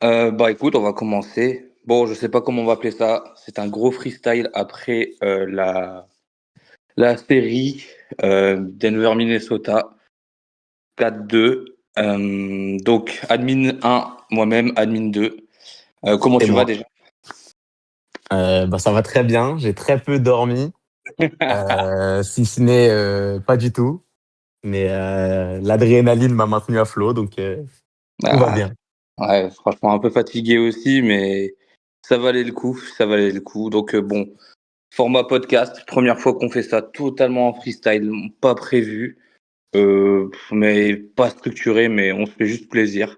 Bah écoute, on va commencer. Bon, je sais pas comment on va appeler ça. C'est un gros freestyle après la série Denver-Minnesota 4-2. Donc, admin 1, moi-même, admin 2. Comment C'est tu vas moi. déjà? Ça va très bien. J'ai très peu dormi, si ce n'est pas du tout. Mais l'adrénaline m'a maintenu à flot, donc tout va Ah, bien. ouais, franchement, un peu fatigué aussi, mais ça valait le coup. Ça valait le coup. Donc, bon, format podcast. Première fois qu'on fait ça totalement en freestyle, pas prévu. Mais pas structuré, mais on se fait juste plaisir.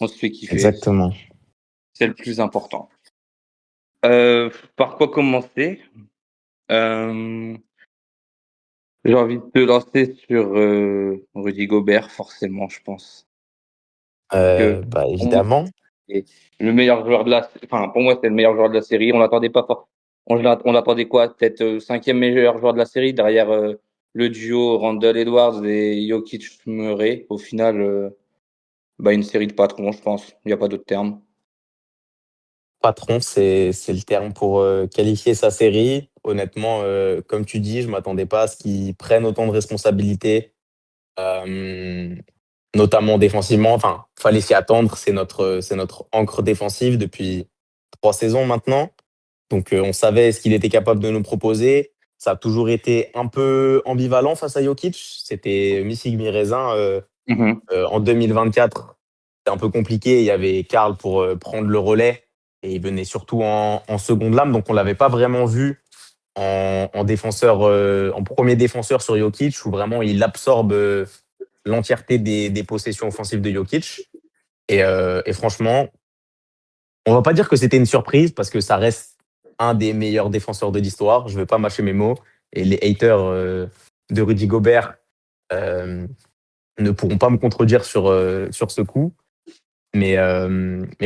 On se fait kiffer. Exactement. C'est le plus important. Par quoi commencer? Euh, j'ai envie de te lancer sur Rudy Gobert, forcément, je pense. Que pour moi, Évidemment. c'est le meilleur joueur de la, enfin, pour moi, c'est le meilleur joueur de la série. On l'attendait pas fort. On l'attendait quoi? Peut-être cinquième meilleur joueur de la série derrière le duo Randall Edwards et Jokic Murray. Au final, bah, une série de patrons, je pense. Il n'y a pas d'autre terme. Patron, c'est le terme pour qualifier sa série. Honnêtement, comme tu dis, je m'attendais pas à ce qu'ils prennent autant de responsabilités, euh, notamment défensivement. Enfin, fallait s'y attendre. C'est notre encre défensive depuis 3 saisons maintenant. Donc, on savait ce qu'il était capable de nous proposer. Ça a toujours été un peu ambivalent face à Jokic. C'était mi-figue, mi-raisin. Mhm. En 2024, c'était un peu compliqué. Il y avait Karl pour prendre le relais et il venait surtout en seconde lame. Donc, on l'avait pas vraiment vu en défenseur, en premier défenseur sur Jokic, où vraiment il absorbe l'entièreté des possessions offensives de Jokic. Et franchement, on va pas dire que c'était une surprise parce que ça reste un des meilleurs défenseurs de l'histoire. Je veux pas mâcher mes mots. Et les haters de Rudy Gobert euh, ne pourront pas me contredire sur ce coup. Mais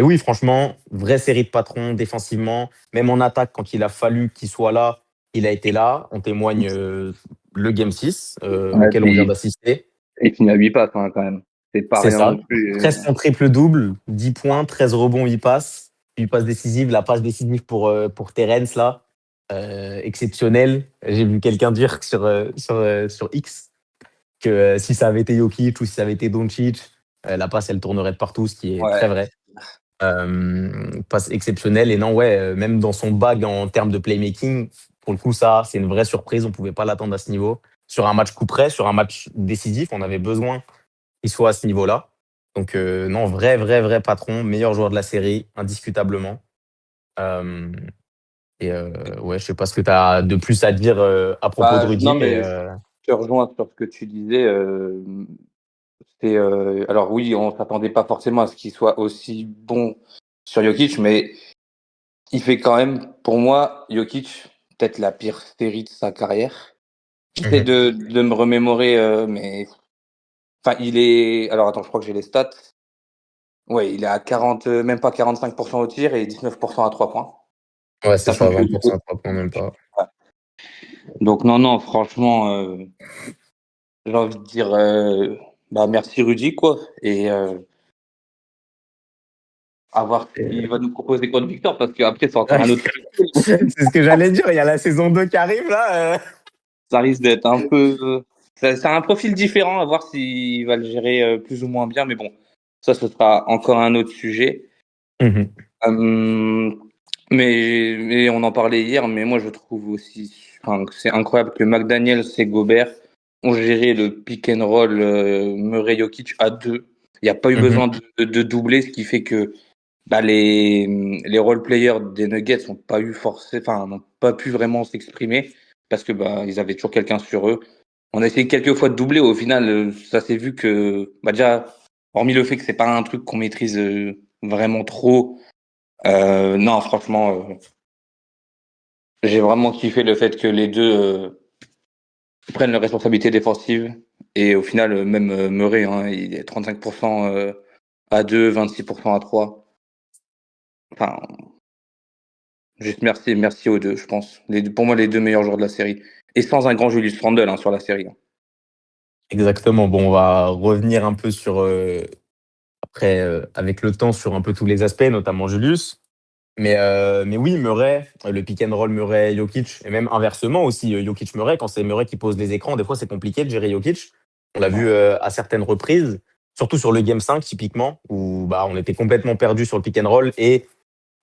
oui, franchement, vraie série de patrons défensivement. Même en attaque, quand il a fallu qu'il soit là, il a été là. On témoigne le Game 6 Ouais, auquel on vient puis d'assister. il finit à 8 passes hein, quand même. C'est pas C'est rien non ça. plus. 13 en triple-double, 10 points, 13 rebonds, 8 passes. 8 passes décisives. La passe décisive pour Terence, là, exceptionnelle. J'ai vu quelqu'un dire sur X que si ça avait été Jokic ou si ça avait été Doncic, la passe, elle tournerait de partout, ce qui est très Ouais. vrai. Passe exceptionnelle. Et non, ouais, même dans son bag en termes de playmaking, pour le coup, ça, c'est une vraie surprise. On ne pouvait pas l'attendre à ce niveau. Sur un match coup près, sur un match décisif, on avait besoin qu'il soit à ce niveau-là. Donc, non, vrai, vrai, vrai patron, meilleur joueur de la série, indiscutablement. Euh, ouais, je sais pas ce que tu as de plus à dire à propos de Bah, Rudy, non, mais mais je te rejoins sur ce que tu disais. Alors oui, on s'attendait pas forcément à ce qu'il soit aussi bon sur Jokic, mais il fait quand même, pour moi, Jokic, peut-être la pire série de sa carrière. J'essaie Mhm. de me remémorer, mais enfin, il est. Alors attends, je crois que j'ai les stats. Ouais, il est à 40, même pas 45% au tir et 19% à 3 points. Ouais, c'est Sachant ça, que 20% à 3 points, même pas. donc non, non, franchement, j'ai envie de dire, bah merci Rudy quoi, et à voir Et- s'il va nous proposer quoi de victoire parce qu'après c'est encore Ouais, un autre. c'est ce que j'allais dire. Il y a la saison 2 qui arrive là. Ça risque d'être un peu, c'est un profil différent, à voir s'il va le gérer plus ou moins bien, mais bon, ça ce sera encore un autre sujet. Mhm. Euh, mais on en parlait hier, mais moi je trouve aussi, enfin, que c'est incroyable que McDaniels et Gobert ont géré le pick and roll Murray Jokic à deux. Il n'y a pas eu Mhm. besoin de doubler, ce qui fait que bah, les role players des Nuggets n'ont pas eu enfin, n'ont pas pu vraiment s'exprimer parce que bah, ils avaient toujours quelqu'un sur eux. On a essayé quelques fois de doubler, au final, ça s'est vu que bah, déjà, hormis le fait que c'est pas un truc qu'on maîtrise vraiment trop. Non, franchement, j'ai vraiment kiffé le fait que les deux prennent leurs responsabilités défensives. Et au final, même Murray, hein, il est 35% à 2, 26% à 3. Enfin, juste merci, merci aux deux, je pense. Pour moi, les deux meilleurs joueurs de la série. Et sans un grand Julius Randle hein, sur la série. Hein. Exactement. Bon, on va revenir un peu sur après, avec le temps sur un peu tous les aspects, notamment Julius. Mais oui, Murray, le pick and roll Murray-Jokic, et même inversement aussi, Jokic-Murray, quand c'est Murray qui pose les écrans, des fois c'est compliqué de gérer Jokic. On l'a vu à certaines reprises, surtout sur le Game 5 typiquement, où bah, on était complètement perdu sur le pick and roll. Et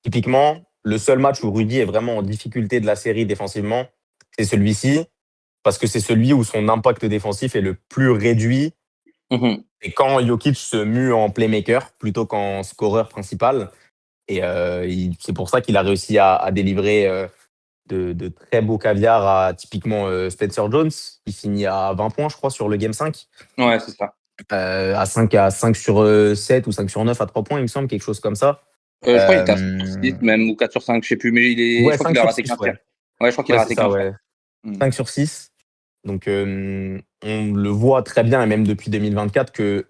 typiquement, le seul match où Rudy est vraiment en difficulté de la série défensivement, c'est celui-ci, parce que c'est celui où son impact défensif est le plus réduit. Mhm. Et quand Jokic se mue en playmaker plutôt qu'en scoreur principal. Et c'est pour ça qu'il a réussi à délivrer de très beaux caviars à typiquement Spencer Jones, qui finit à 20 points, je crois, sur le Game 5. Ouais, c'est ça. À 5 sur 7 ou 5 sur 9 à 3 points, il me semble, quelque chose comme ça. Je crois qu'il était à 5 sur 6 même, ou 4 sur 5, je sais plus, mais je Ouais, crois 5 qu'il a sur raté 6, qu'un tir. ouais. Ouais, je crois qu'il Ouais, a c'est raté ça, qu'un tir. ouais. Mm. 5 sur 6. Donc, on le voit très bien, et même depuis 2024, que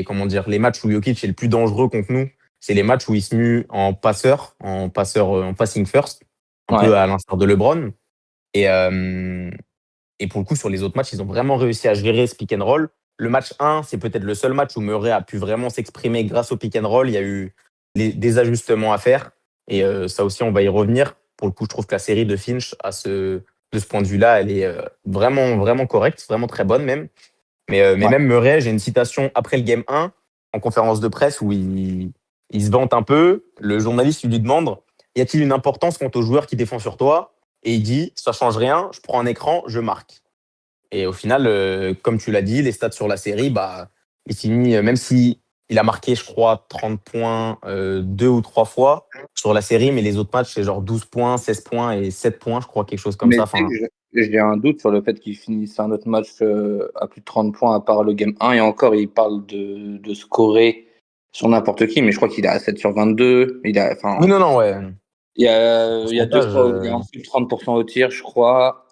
comment dire, les matchs où Jokic est le plus dangereux contre nous, c'est les matchs où il se mue en passing first, un peu Ouais. à l'instar de LeBron. Et, et pour le coup, sur les autres matchs, ils ont vraiment réussi à gérer ce pick and roll. Le match 1, c'est peut-être le seul match où Murray a pu vraiment s'exprimer grâce au pick and roll. Il y a eu des ajustements à faire. Et ça aussi, on va y revenir. Pour le coup, je trouve que la série de Finch, de ce point de vue-là, elle est vraiment, vraiment correcte, vraiment très bonne même. Mais Ouais. même Murray, j'ai une citation après le game 1, en conférence de presse, où il se vante un peu. Le journaliste lui demande, y a-t-il une importance quant au joueur qui défend sur toi? Et il dit, ça change rien, je prends un écran, je marque. Et au final, comme tu l'as dit, les stats sur la série, bah, il finit, même si il a marqué, je crois, 30 points 2 ou 3 fois sur la série, mais les autres matchs, c'est genre 12 points, 16 points et 7 points, je crois, quelque chose comme Mais ça. tu sais Enfin, que j'ai un doute sur le fait qu'il finisse un autre match à plus de 30 points à part le game 1. Et encore, il parle de scorer sur n'importe qui, mais je crois qu'il est à 7 sur 22. oui, non, non, ouais. Il y a deux Pourcentage, fois où il est en plus de 30% au tir, je crois.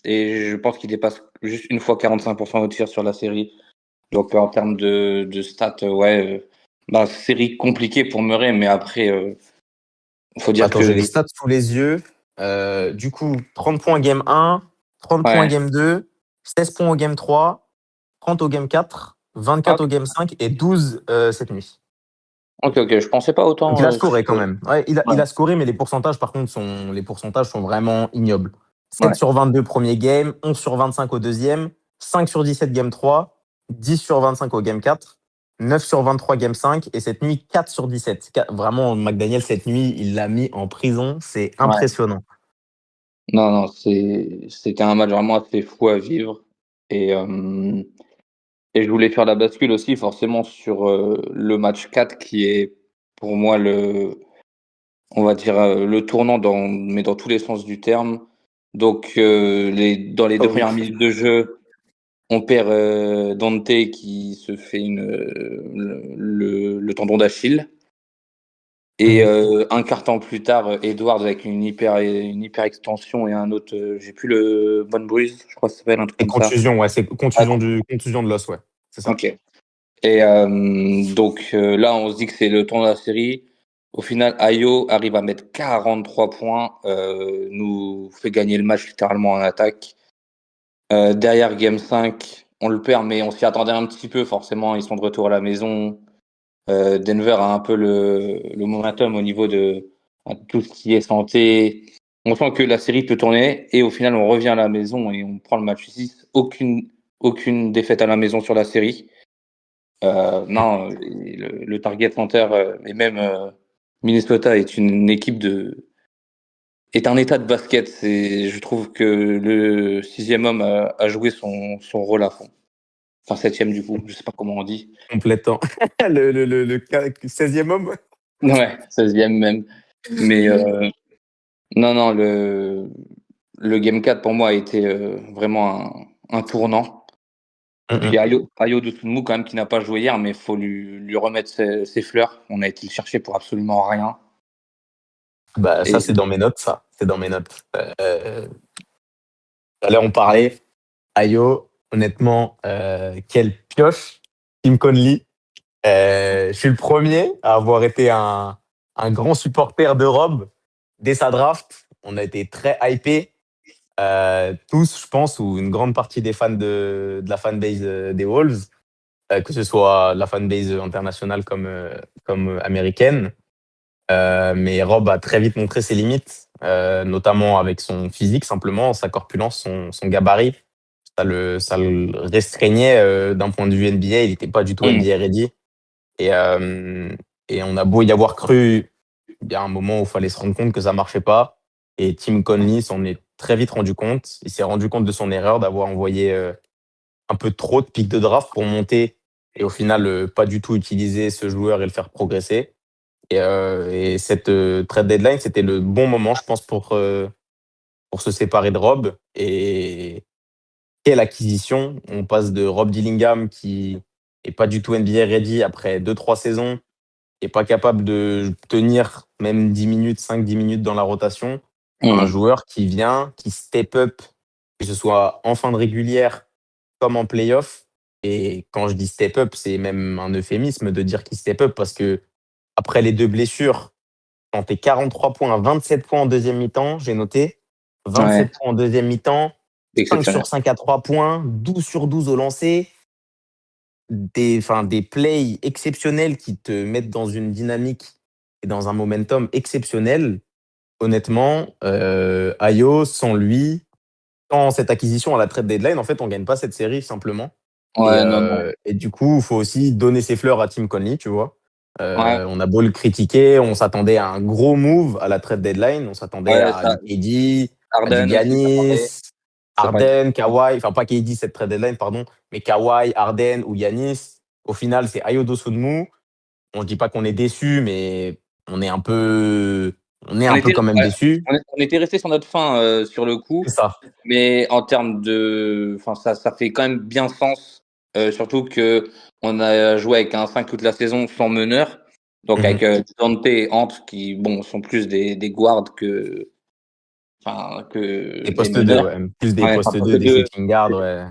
Et je pense qu'il dépasse juste une fois 45% au tir sur la série. Donc en termes de stats, ouais, bah, série compliquée pour Murray, mais après, faut dire attends, j'ai les que stats sous les yeux. Du coup, 30 points game 1, 30 points ouais. game 2, 16 points au game 3, 30 au game 4, Ah, 24 ok, au game 5 et 12 cette nuit. ok, je pensais pas Donc autant. il a scoré quand même. Ouais, il Ouais, a scoré, mais les pourcentages, par contre, les pourcentages sont vraiment ignobles. 7 ouais, sur 22 premier game, 11 sur 25 au deuxième, 5 sur 17 game 3, 10 sur 25 au game 4, 9 sur 23 game 5 et cette nuit 4 sur 17. Vraiment, McDaniel, cette nuit, il l'a mis en prison. C'est ouais. impressionnant. Non, non, c'était un match vraiment assez fou à vivre. Et, et je voulais faire la bascule aussi, forcément, sur le match 4 qui est pour moi on va dire, le tournant mais dans tous les sens du terme. Donc, dans les Ah deux oui. premières minutes de jeu, on perd Dante qui se fait le tendon d'Achille. Et Mhm. un quart temps plus tard, Edwards avec une hyper extension et un autre, j'ai plus le Bone Bruise, je crois que ça s'appelle un truc Et comme ça. contusion, ouais, c'est Ah, contusion de l'os, ouais. C'est ça. ok. Et donc là, on se dit que c'est le temps de la série. Au final, Ayo arrive à mettre 43 points, nous fait gagner le match littéralement en attaque. Derrière Game 5, on le perd, mais on s'y attendait un petit peu, forcément. Ils sont de retour à la maison. Denver a un peu le momentum au niveau de tout ce qui est santé. On sent que la série peut tourner et au final, on revient à la maison et on prend le match 6. Aucune défaite à la maison sur la série. Non, le Target Center et même Minnesota est un état de basket. Je trouve que le sixième homme a joué son rôle à fond. Enfin, septième du coup, je sais pas comment on dit. Complétant. Le 16e homme. Ouais, 16e même. Mais non, non, le Game 4 pour moi a été vraiment un tournant. Et puis Mhm. Ayo Dosunmu quand même qui n'a pas joué hier, mais il faut lui remettre ses fleurs. On a été le chercher pour absolument rien. Bah, ça, Et c'est dans mes notes, ça. C'est dans mes notes. Là, on parlait. Ayo, honnêtement, quelle pioche. Tim Conley. Je suis le premier à avoir été un grand supporter de Rob dès sa draft. On a été très hypés. Tous, je pense, ou une grande partie des fans de la fanbase des Wolves. que ce soit la fanbase internationale comme américaine. Mais Rob a très vite montré ses limites, notamment avec son physique, simplement, sa corpulence, son gabarit. Ça le restreignait d'un point de vue NBA. Il n'était pas du tout Mm. NBA ready. Et, et on a beau y avoir cru, il y a un moment où il fallait se rendre compte que ça marchait pas. Et Tim Conley s'en est très vite rendu compte. Il s'est rendu compte de son erreur d'avoir envoyé un peu trop de pics de draft pour monter et au final pas du tout utiliser ce joueur et le faire progresser. Et cette trade deadline, c'était le bon moment, je pense, pour se séparer de Rob. Et quelle acquisition! On passe de Rob Dillingham qui est pas du tout NBA ready après deux trois saisons, qui est pas capable de tenir même 10 minutes, 5-10 minutes dans la rotation, à un Mm. joueur qui vient, qui step up, que ce soit en fin de régulière comme en playoff. Et quand je dis step up, c'est même un euphémisme de dire qu'il step up parce que après les deux blessures, quand t'es 43 points, 27 points en deuxième mi-temps, j'ai noté. Ouais, 27 points en deuxième mi-temps, c'est 5 exceptionnel. sur 5 à 3 points, 12 sur 12 au lancer, des plays exceptionnels qui te mettent dans une dynamique et dans un momentum exceptionnel. Honnêtement, Ayo, sans lui, sans cette acquisition à la trade deadline, en fait, on gagne pas cette série simplement. Ouais, non, non. Et du coup, il faut aussi donner ses fleurs à Tim Conley, tu vois. Ouais, On a beau le critiquer, on s'attendait à un gros move à la trade deadline. On s'attendait ouais, à ça, du KD, à du Harden aussi, ça parlait. Giannis, Ça a pas été. Harden, Kawhi. Enfin, pas KD cette trade deadline, pardon, mais Kawhi, Harden ou Giannis. Au final, c'est Ayo Dosunmu. On ne dit pas qu'on est déçu, mais on est un peu, on est On un peu était, quand même ouais, déçu. on était resté sur notre fin sur le C'est coup, ça. mais en termes de, enfin, ça fait quand même bien sens, surtout que on a joué avec un 5 toute la saison sans meneur, donc avec Mhm. Dante et Ant qui, bon, sont plus des guards Des que des postes 2, meneurs. ouais. Plus des Ouais, enfin, postes pour 2, les des deux. shooting guards, ouais.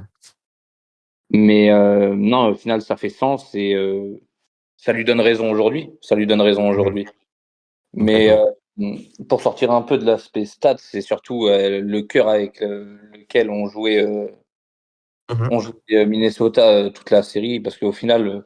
Mais non, au final, ça fait sens et ça lui donne raison aujourd'hui. Ça lui donne raison Mhm. aujourd'hui. Mais Complètement. pour sortir un peu de l'aspect stats, c'est surtout le cœur avec lequel Mhm. on jouait Minnesota toute la série. Parce qu'au final,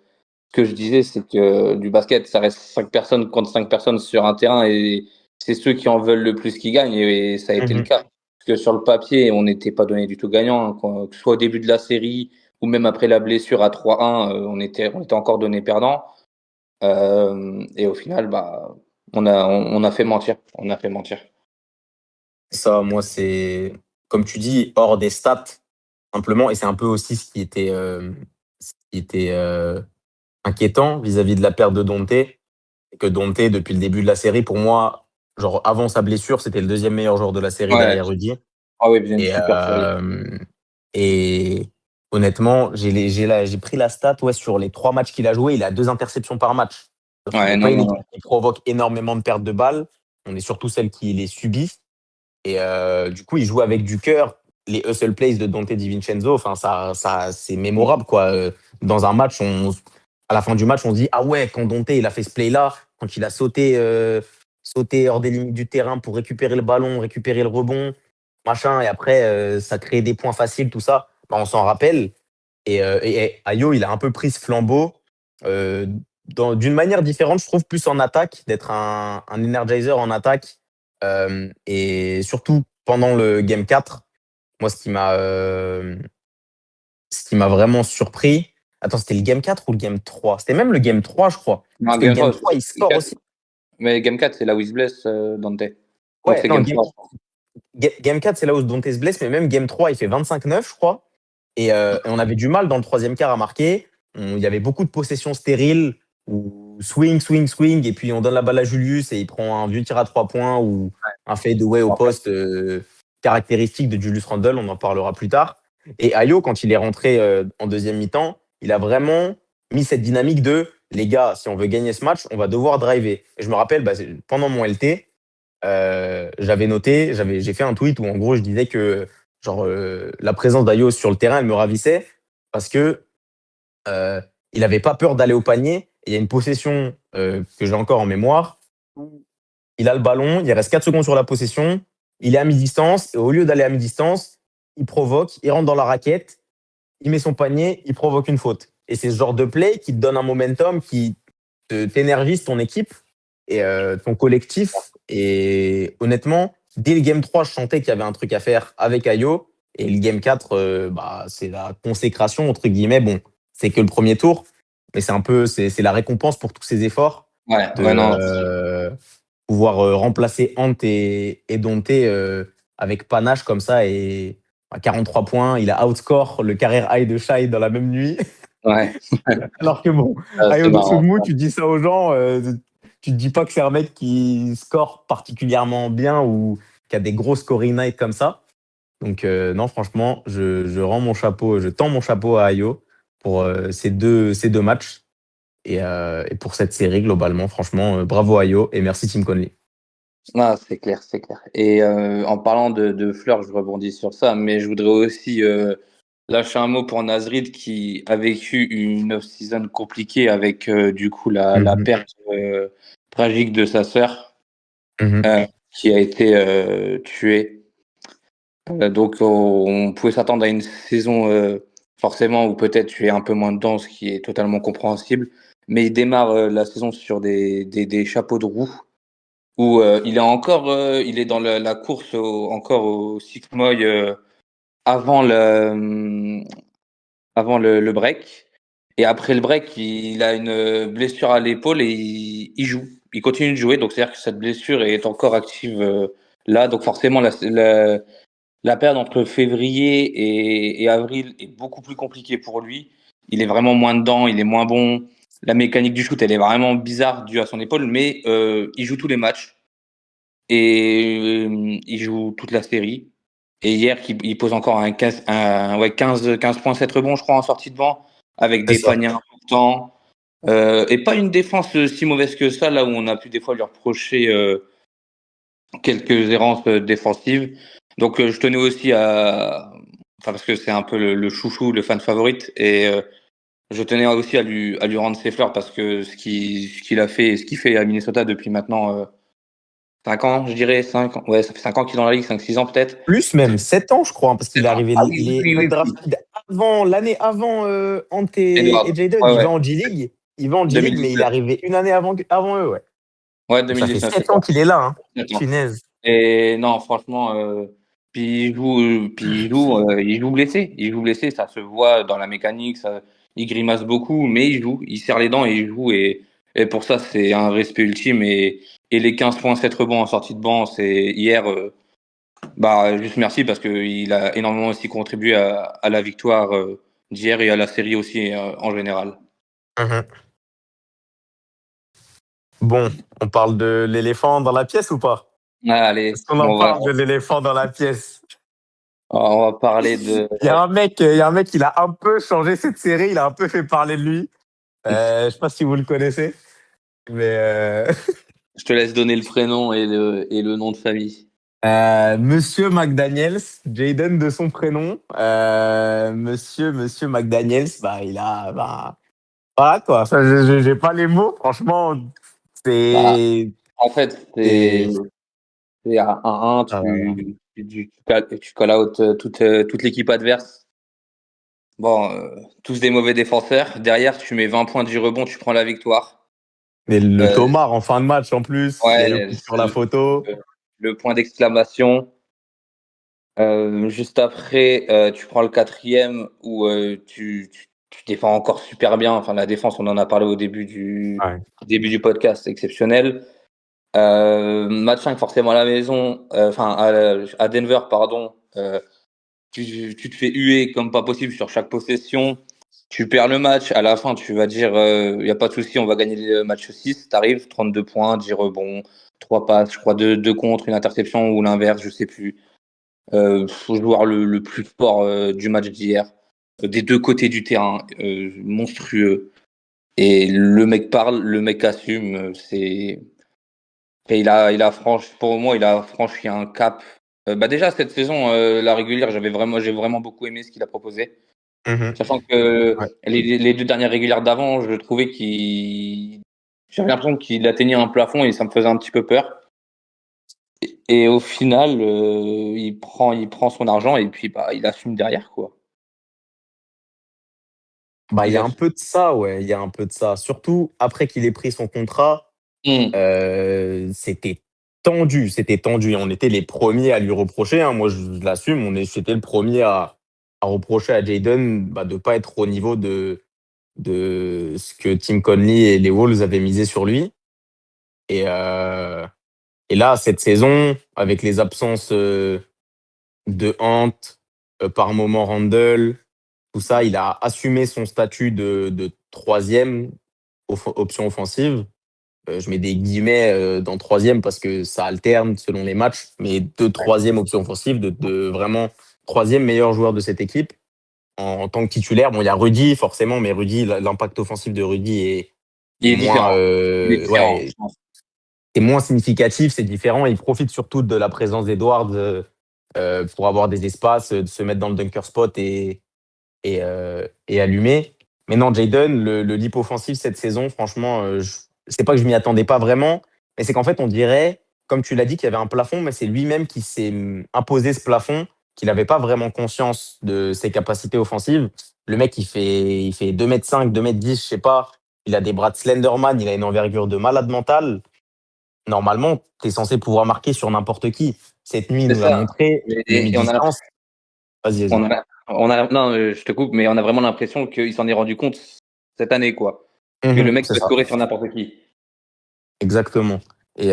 ce que je disais, c'est que du basket, ça reste 5 personnes contre 5 personnes sur un terrain et c'est ceux qui en veulent le plus qui gagnent. Et ça a été le Mhm. cas. Parce que sur le papier, on n'était pas donné du tout gagnant, hein, que ce soit au début de la série ou même après la blessure à 3-1, on était encore donné perdant. Et au final, bah, on a fait mentir. On a fait mentir. Ça, moi, c'est, comme tu dis, hors des stats, simplement. Et c'est un peu aussi ce qui était inquiétant vis-à-vis de la perte de Dante. Et que Dante, depuis le début de la série, pour moi, genre avant sa blessure, c'était le deuxième meilleur joueur de la série Ouais. derrière Rudy. Ah oui, bien une Et, super série. euh, et honnêtement, j'ai pris la stat ouais, sur les trois matchs qu'il a joué, il a 2 interceptions par match. Donc, on Ouais, n'est pas non, une non, équipe non. qui provoque énormément de pertes de balles. On est surtout celle qui les subit. Et du coup, il joue avec du cœur. Les hustle plays de Dante DiVincenzo, enfin, ça, c'est mémorable, quoi. Dans un match, à la fin du match, on se dit, ah ouais, quand Dante, il a fait ce play-là, quand il a sauté hors des limites du terrain pour récupérer le ballon, récupérer le rebond, machin, et après, ça crée des points faciles, tout ça, bah, on s'en rappelle. Et Ayo, il a un peu pris ce flambeau euh, d'une manière différente, je trouve, plus en attaque, d'être un energizer en attaque. Et surtout pendant le Game 4, moi, ce qui m'a vraiment surpris. Attends, c'était le Game 4 ou le Game 3? C'était même le Game 3, je crois. Non, Parce que le Game Game 3, 3, il Game score 4. aussi. Mais Game 4, c'est là où il se blesse, Dante. Donc Ouais, c'est non, Game 3. Game 4, c'est là où Dante se blesse, mais même Game 3, il fait 25-9, je crois. Et on avait du mal dans le troisième quart à marquer. Il y avait beaucoup de possessions stériles, où swing, swing, swing, et puis on donne la balle à Julius et il prend un vieux tir à 3 points ou un fadeaway au poste caractéristique de Julius Randle, on en parlera plus tard. Et Ayo, quand il est rentré en deuxième mi-temps, il a vraiment mis cette dynamique de les gars, si on veut gagner ce match, on va devoir driver. Et je me rappelle, bah, pendant mon LT, j'avais noté, j'ai fait un tweet où en gros je disais que genre la présence d'Ayo sur le terrain, elle me ravissait parce que euh, il avait pas peur d'aller au panier. Et il y a une possession que j'ai encore en mémoire. Il a le ballon, il reste 4 secondes sur la possession, il est à mi-distance et au lieu d'aller à mi-distance, il provoque, il rentre dans la raquette, il met son panier, il provoque une faute. Et c'est ce genre de play qui te donne un momentum, qui t'énergise ton équipe et ton collectif. Et honnêtement, dès le game 3, je sentais qu'il y avait un truc à faire avec Ayo. Et le game 4, c'est la consécration, entre guillemets. Bon, c'est que le premier tour, mais c'est la récompense pour tous ces efforts Ouais, de ouais, non. pouvoir remplacer Ant et Dante avec panache comme ça. Et à 43 points, il a outscore le carrière high de Shai dans la même nuit. Ouais, Alors que bon, c'est Ayo marrant. Dosunmu, tu dis ça aux gens, tu te dis pas que c'est un mec qui score particulièrement bien ou qui a des gros scoring nights comme ça. Donc non, franchement, je rends mon chapeau, je tends mon chapeau à Ayo pour ces deux matchs et pour cette série globalement. Franchement, bravo Ayo et merci Tim Conley. Non, c'est clair, c'est clair. Et en parlant de Fleur, je rebondis sur ça, mais je voudrais aussi lâcher un mot pour Nasrid qui a vécu une off-season compliquée avec du coup la Mhm. perte tragique de sa sœur Mhm. qui a été tuée. Donc on pouvait s'attendre à une saison forcément où peut-être tu es un peu moins dedans, ce qui est totalement compréhensible. Mais il démarre la saison sur des chapeaux de roue où il est dans la course encore au Six Moy avant le break. Et après le break, il a une blessure à l'épaule et il joue. Il continue de jouer. Donc, c'est-à-dire que cette blessure est encore active là. Donc, forcément, la période entre février et avril est beaucoup plus compliquée pour lui. Il est vraiment moins dedans, il est moins bon. La mécanique du shoot, elle est vraiment bizarre due à son épaule, mais il joue tous les matchs et il joue toute la série. Et hier, il pose encore ouais, 15 points, 7 rebonds, je crois, en sortie de banc, avec C'est des ça. paniers importants. Et pas une défense si mauvaise que ça, là où on a pu des fois lui reprocher quelques errances défensives. Donc, je tenais aussi enfin, parce que c'est un peu le chouchou, le fan favorite, et je tenais aussi à lui rendre ses fleurs parce que ce qu'il a fait et ce qu'il fait à Minnesota depuis maintenant 5 ans, je dirais, 5 ans. Ouais, ça fait 5 ans qu'il est dans la ligue, 5-6 ans peut-être. Plus même 7 ans, je crois, hein, parce qu'il est arrivé, Ah oui, il est oui, oui, oui. undrafted avant, l'année avant Ant et Edward. Jaden. Ouais, Il va ouais. en G-League. Il va en G-League, mais il est 2019. arrivé une année avant eux, ouais. Ouais, Donc ça fait 2019, c'est 7 ans ça. qu'il est là, hein. 7 ans. Punaise. Et non, franchement, puis il joue blessé. Il joue blessé, ça se voit dans la mécanique, il grimace beaucoup, mais il joue, il serre les dents et il joue. Et pour ça, c'est un respect ultime. Et les 15 points, 7 rebonds en sortie de banc, c'est hier, juste merci parce qu'il a énormément aussi contribué à la victoire d'hier et à la série aussi en général. Mhm. Bon, on parle de l'éléphant dans la pièce ou pas? Ah, allez, Est-ce qu'on en on va, parle de l'éléphant dans la pièce? on va parler de. Il y a un mec, il a un peu changé cette série, il a un peu fait parler de lui. Je sais pas si vous le connaissez, mais Je te laisse donner le prénom et le nom de famille. Monsieur McDaniels, Jaden de son prénom, Monsieur McDaniels, voilà quoi. Ça, j'ai pas les mots, franchement. Bah, C'est, en fait, c'est c'est, c'est à 1-1, ah là là. tu call out toute l'équipe adverse. Bon, tous des mauvais défenseurs. Derrière, tu mets 20 points du rebond, tu prends la victoire. Mais le Euh, Tomar en fin de match en plus, il y a eu le ouais, coup sur la photo. le point d'exclamation. Juste après, tu prends le quatrième où tu défends encore super bien. Enfin, la défense, on en a parlé au Ouais. début du podcast, exceptionnel. Match 5, forcément à la maison, enfin à Denver, pardon. Tu te fais huer comme pas possible sur chaque possession. Tu perds le match. À la fin, tu vas dire, il y a pas de souci, on va gagner le match 6. T'arrives, 32 points, 10 rebonds, 3 passes, je crois 2 contre, une interception ou l'inverse, je sais plus. Joueur le plus fort du match d'hier, des deux côtés du terrain, monstrueux. Et le mec parle, le mec assume. Et pour moi, il a franchi un cap. Déjà cette saison, la régulière, j'ai vraiment beaucoup aimé ce qu'il a proposé. Mhm. Sachant que Ouais. les deux dernières régulières d'avant, je trouvais j'avais l'impression qu'il atteignait un plafond et ça me faisait un petit peu peur. Et au final, il prend son argent et puis il assume derrière quoi. Bah, il y Il a a... un peu de ça, ouais. Il y a un peu de ça. Surtout après qu'il ait pris son contrat, Hmm. c'était tendu. C'était tendu. Et on était les premiers à lui reprocher, hein. Moi, je l'assume. J'étais le premier à reprocher à Jaden bah, de pas être au niveau de ce que Tim Conley et les Wolves avaient misé sur lui. Et, euh, et là, cette saison, avec les absences de Ant, par moment Randle, tout ça, il a assumé son statut de troisième option offensive. Je mets des guillemets dans troisième parce que ça alterne selon les matchs, mais de troisième option offensive, de vraiment troisième meilleur joueur de cette équipe en tant que titulaire. Bon, il y a Rudy forcément, mais Rudy, l'impact offensif de Rudy Il est est moins, différent. Il est différent, ouais, je pense. est moins significatif, c'est différent. Il profite surtout de la présence d'Edwards pour avoir des espaces, de se mettre dans le dunker spot et allumer. Mais non, Jaden, le leap offensif cette saison, franchement, c'est pas que je m'y attendais pas vraiment, mais c'est qu'en fait, on dirait, comme tu l'as dit, qu'il y avait un plafond, mais c'est lui-même qui s'est imposé ce plafond, qu'il n'avait pas vraiment conscience de ses capacités offensives. Le mec, il fait 2 m 5, 2 m 10, je sais pas. Il a des bras de Slenderman, il a une envergure de malade mental. Normalement, tu es censé pouvoir marquer sur n'importe qui. Cette nuit, il C'est nous l'a ça. montré, le Et mi-distance. Vas-y, vas-y. non, je te coupe, mais on a vraiment l'impression qu'il s'en est rendu compte cette année, quoi. Que le Mhm, mec c'est peut ça. scorer sur n'importe qui. Exactement. Et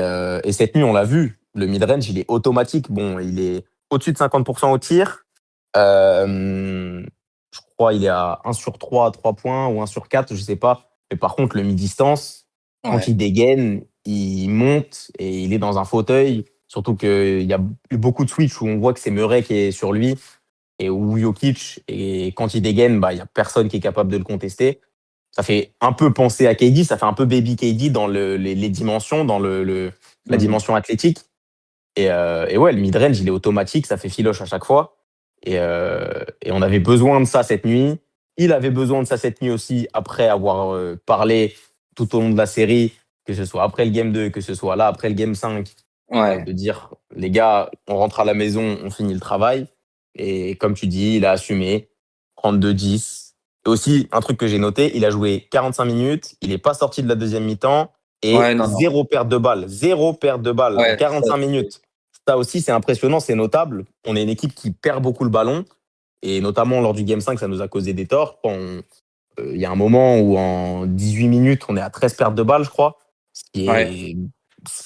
cette nuit, on l'a vu, le mid-range, il est automatique. Bon, il est au-dessus de 50% au tir. Je crois il est à 1/3 à 3 points ou 1/4, je sais pas. Mais par contre, le mi-distance, quand Ouais. il dégaine, il monte et il est dans un fauteuil. Surtout qu'il y a eu beaucoup de switch où on voit que c'est Murray qui est sur lui et où Jokic. Et quand il dégaine, bah, il y a personne qui est capable de le contester. Ça fait un peu penser à KD, ça fait un peu baby KD dans les dimensions, dans la Mhm. dimension athlétique. Et ouais, le mid-range, il est automatique, ça fait filoche à chaque fois. Et on avait besoin de ça cette nuit. Il avait besoin de ça cette nuit aussi, après avoir parlé tout au long de la série, que ce soit après le game 2, que ce soit là, après le game 5, Ouais. de dire, les gars, on rentre à la maison, on finit le travail. Et comme tu dis, il a assumé, 32-10. Et aussi, un truc que j'ai noté, il a joué 45 minutes, il n'est pas sorti de la deuxième mi-temps Ouais, et non, non. zéro perte de balle. Zéro perte de balle en Ouais, ça, 45 minutes. Ça aussi, c'est impressionnant, c'est notable. On est une équipe qui perd beaucoup le ballon. Et notamment lors du Game 5, ça nous a causé des torts. Il y a un moment où en 18 minutes, on est à 13 pertes de balles, je crois. Ce qui ouais. est,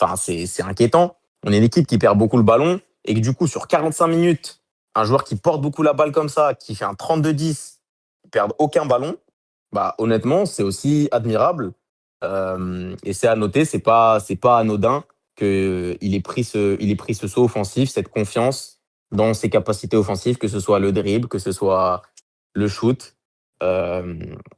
enfin, c'est inquiétant. On est une équipe qui perd beaucoup le ballon et que du coup, sur 45 minutes, un joueur qui porte beaucoup la balle comme ça, qui fait un 32-10, qui perd aucun ballon, bah, honnêtement, c'est aussi admirable. Et c'est à noter, c'est pas anodin qu'il ait pris ce saut offensif, cette confiance dans ses capacités offensives, que ce soit le dribble, que ce soit le shoot. Euh,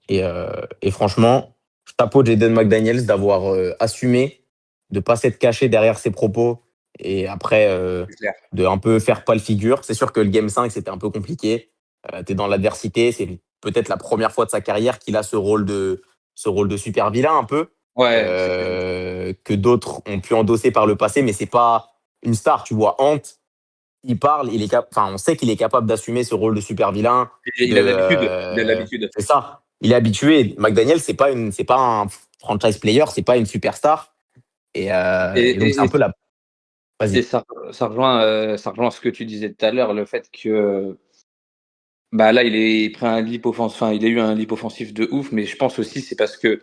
et franchement, chapeau Jaden McDaniels d'avoir assumé, de pas s'être caché derrière ses propos et après C'est clair. de un peu faire pâle figure. C'est sûr que le Game 5, c'était un peu compliqué. Tu es dans l'adversité. C'est peut-être la première fois de sa carrière qu'il a ce rôle de super vilain un peu, Ouais, c'est clair. que d'autres ont pu endosser par le passé, mais c'est pas une star. Tu vois, Ant, il parle, enfin, on sait qu'il est capable d'assumer ce rôle de super vilain. Il a l'habitude. Il a l'habitude. C'est ça. Il est habitué. McDaniel, c'est pas un franchise player, c'est pas une superstar. Et donc c'est un Et peu la. Et Vas-y. ça rejoint ce que tu disais tout à l'heure, le fait que bah là il est pris un leap offensif, enfin il a eu un leap offensif de ouf, mais je pense aussi c'est parce que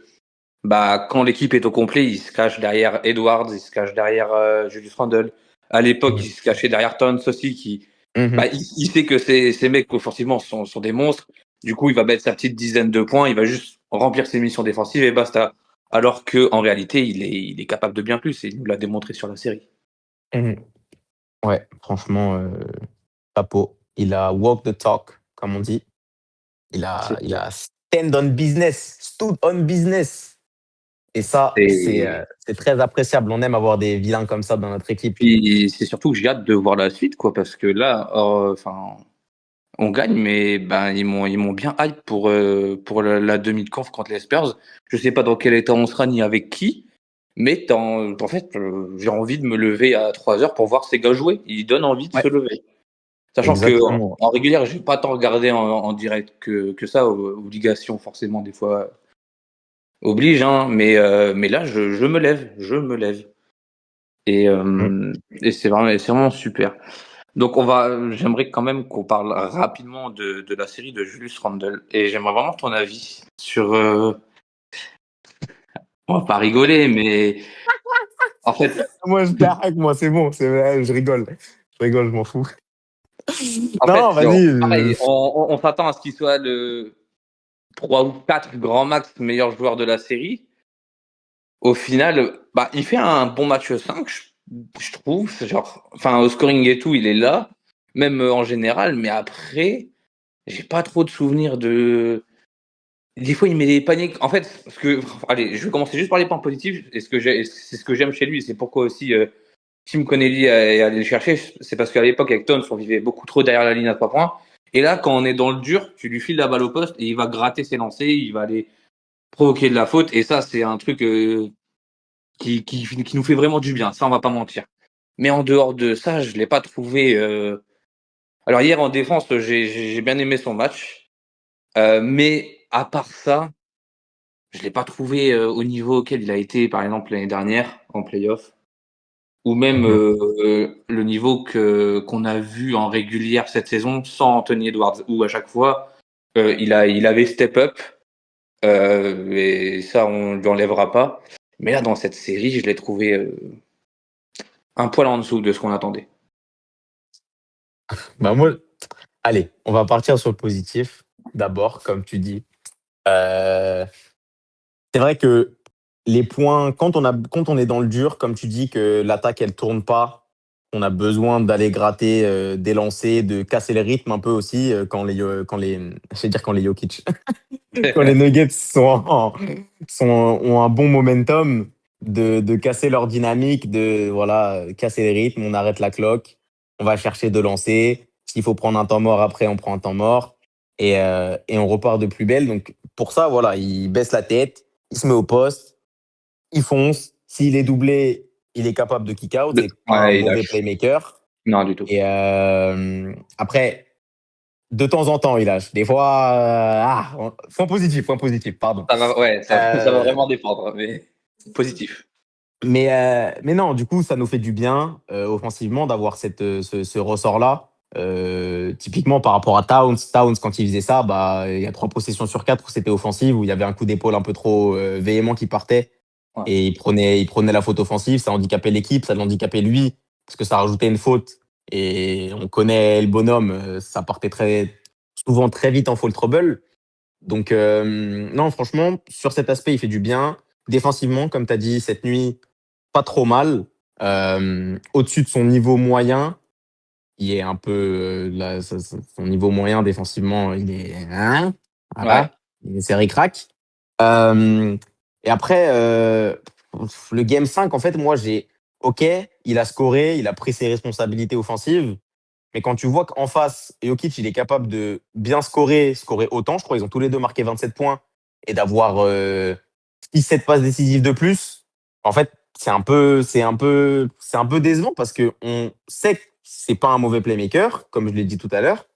bah quand l'équipe est au complet, il se cache derrière Edwards, il se cache derrière Julius Randle. À l'époque, il Mhm. se cachait derrière Towns aussi, qui bah Mhm. il sait que ces mecs offensivement sont des monstres. Du coup, il va mettre sa petite dizaine de points, il va juste remplir ses missions défensives et basta. Alors que en réalité, il est capable de bien plus et il nous l'a démontré sur la série. Mhm. Ouais, franchement, chapeau. Il a walk the talk, comme on dit. Il C'est a, il a stand on business, stood on business. Et ça, c'est c'est- euh, c'est très appréciable. On aime avoir des vilains comme ça dans notre équipe. Puis c'est surtout que j'ai hâte de voir la suite, quoi, parce que là, enfin, on gagne, mais ben ils m'ont bien hype pour la demi de conf contre les Spurs. Je sais pas dans quel état on sera ni avec qui, mais en fait, j'ai envie de me lever à 3 heures pour voir ces gars jouer. Ils donnent envie de Ouais. se lever. Sachant que Exactement. en régulière, j'ai pas tant regardé en direct que ça, obligation forcément des fois oblige, hein, mais là je me lève, je me lève et Mm. hem et c'est vraiment super. Donc j'aimerais quand même qu'on parle rapidement de la série de Julius Randle et j'aimerais vraiment ton avis sur, on va pas rigoler, mais en fait Moi, je blague, moi, c'est bon, je rigole. Je rigole, je m'en fous. en Non, fait, vas-y. pareil, on s'attend à ce qu'il soit le 3 ou 4 grand max meilleur joueur de la série. Au final, bah, il fait un bon match 5, je trouve. C'est genre, enfin, au scoring et tout, il est là, même en général. Mais après, j'ai pas trop de souvenirs de. Des fois, il met des paniques. En fait, parce que, allez, je vais commencer juste par les points positifs. C'est ce que j'aime chez lui. C'est pourquoi aussi Tim Connelly est allé le chercher. C'est parce qu'à l'époque, avec Towns, on vivait beaucoup trop derrière la ligne à 3 points. Et là, quand on est dans le dur, tu lui files la balle au poste et il va gratter ses lancers, il va aller provoquer de la faute. Et ça, c'est un truc qui nous fait vraiment du bien, ça on va pas mentir. Mais en dehors de ça, je l'ai pas trouvé. Alors hier en défense, j'ai bien aimé son match, mais à part ça, je l'ai pas trouvé au niveau auquel il a été, par exemple l'année dernière en playoff, ou même Mhm. le niveau que qu'on a vu en régulière cette saison sans Anthony Edwards, où à chaque fois il avait step up, et ça on lui enlèvera pas. Mais là dans cette série, je l'ai trouvé un poil en dessous de ce qu'on attendait. Bah, moi, allez, on va partir sur le positif. D'abord, comme tu dis. Euh, c'est vrai que les points, quand on est dans le dur, comme tu dis, que l'attaque, elle tourne pas, on a besoin d'aller gratter des lancers, de casser le rythme un peu aussi je vais dire quand les Jokic, quand les Nuggets ont un bon momentum, de casser leur dynamique, de voilà, casser les rythmes, on arrête la cloque, on va chercher de lancer. S'il faut prendre un temps mort après, on prend un temps mort et on repart de plus belle. Donc pour ça, voilà, il baisse la tête, il se met au poste, il fonce. S'il est doublé, il est capable de kick out. C'est pas un Ouais, il mauvais lâche. playmaker. Non, du tout. Et après, de temps en temps, il lâche. Des fois, point positif, pardon. Ça va, ouais, ça va Euh, vraiment dépendre, mais positif. mais non, du coup, ça nous fait du bien offensivement d'avoir ce ressort-là. Typiquement par rapport à Towns. Towns, quand il faisait ça, bah, il y a 3 possessions sur 4 où c'était offensive, où il y avait un coup d'épaule un peu trop véhément qui partait Ouais. et il prenait la faute offensive. Ça handicapait l'équipe, ça l'handicapait lui, parce que ça rajoutait une faute. Et on connaît le bonhomme, ça partait souvent très vite en foul trouble. Donc, non, franchement, sur cet aspect, il fait du bien. Défensivement, comme tu as dit, cette nuit, pas trop mal. Au-dessus de son niveau moyen, il est un peu. Son niveau moyen défensivement, il est. Hein, Ouais. voilà. C'est ric-rac. Euh, et après, le Game 5, en fait, moi, j'ai. Ok, il a scoré, il a pris ses responsabilités offensives. Mais quand tu vois qu'en face, Jokic, il est capable de bien scorer autant, je crois qu'ils ont tous les deux marqué 27 points, et d'avoir 6-7 passes décisives de plus, en fait, c'est un peu décevant parce que on sait que c'est pas un mauvais playmaker, comme je l'ai dit tout à l'heure.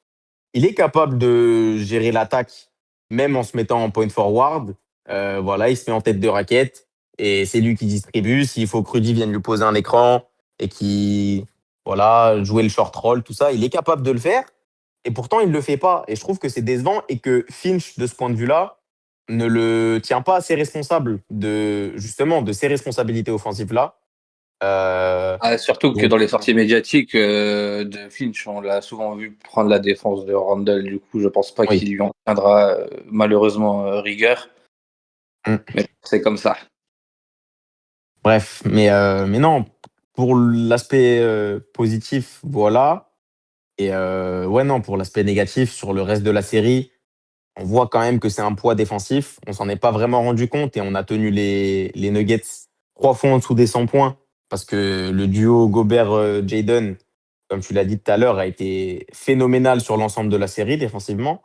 Il est capable de gérer l'attaque, même en se mettant en point forward. Voilà, il se met en tête de raquette et c'est lui qui distribue. S'il faut que Rudy vienne lui poser un écran et qui, voilà, jouer le short roll, tout ça, il est capable de le faire. Et pourtant, il ne le fait pas. Et je trouve que c'est décevant et que Finch, de ce point de vue-là, ne le tient pas assez responsable justement, de ses responsabilités offensives-là. Euh, Ah, surtout que donc, dans les sorties médiatiques de Finch, on l'a souvent vu prendre la défense de Randall. Du coup, je pense pas oui. qu'il lui en tiendra malheureusement rigueur. Mm. Mais c'est comme ça. Bref, mais non, pour l'aspect positif, voilà. Et ouais, non, pour l'aspect négatif, sur le reste de la série, on voit quand même que c'est un poids défensif. On s'en est pas vraiment rendu compte et on a tenu les Nuggets 3 fois en dessous des 100 points parce que le duo Gobert-Jaden, comme tu l'as dit tout à l'heure, a été phénoménal sur l'ensemble de la série défensivement.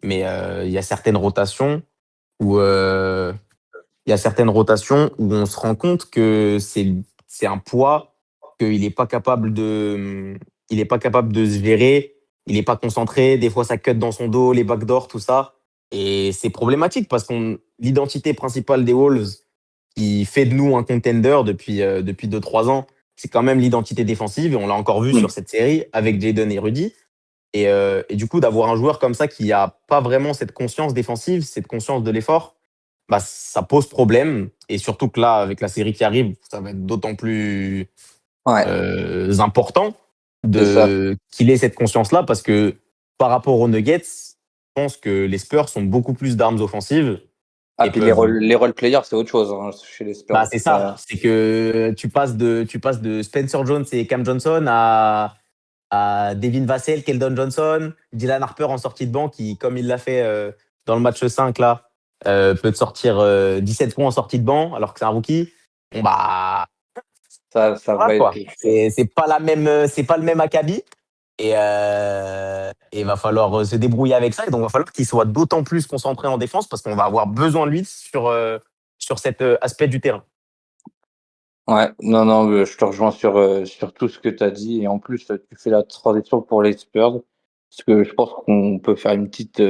Mais il y a certaines rotations où on se rend compte que c'est un poids qu'il n'est pas capable de se gérer. il est pas concentré. Des fois, ça cut dans son dos, les backdoors, tout ça. Et c'est problématique parce que l'identité principale des Wolves, qui fait de nous un contender depuis 2-3 ans, c'est quand même l'identité défensive. Et on l'a encore vu Mm. sur cette série avec Jaden et Rudy. Et du coup, d'avoir un joueur comme ça qui a pas vraiment cette conscience défensive, cette conscience de l'effort, bah, ça pose problème. Et surtout que là, avec la série qui arrive, ça va être d'autant plus Ouais, important c'est ça. qu'il ait cette conscience-là parce que par rapport aux Nuggets, je pense que les Spurs ont beaucoup plus d'armes offensives Ah, et puis peuvent. les role players, c'est autre chose hein, chez les Bah, Spurs. c'est ça. C'est que tu passes de Spencer Jones et Cam Johnson à Devin Vassell, Keldon Johnson, Dylan Harper en sortie de banc qui, comme il l'a fait dans le match 5 là, peut te sortir 17 points en sortie de banc alors que c'est un rookie. Bon bah Ça voilà va être. quoi. C'est pas le même acabit et va falloir se débrouiller avec ça. Et donc va falloir qu'il soit d'autant plus concentré en défense parce qu'on va avoir besoin de lui sur cet aspect du terrain. Ouais, non, non, je te rejoins sur tout ce que tu as dit. Et en plus, tu fais la transition pour les Spurs. Parce que je pense qu'on peut faire une petite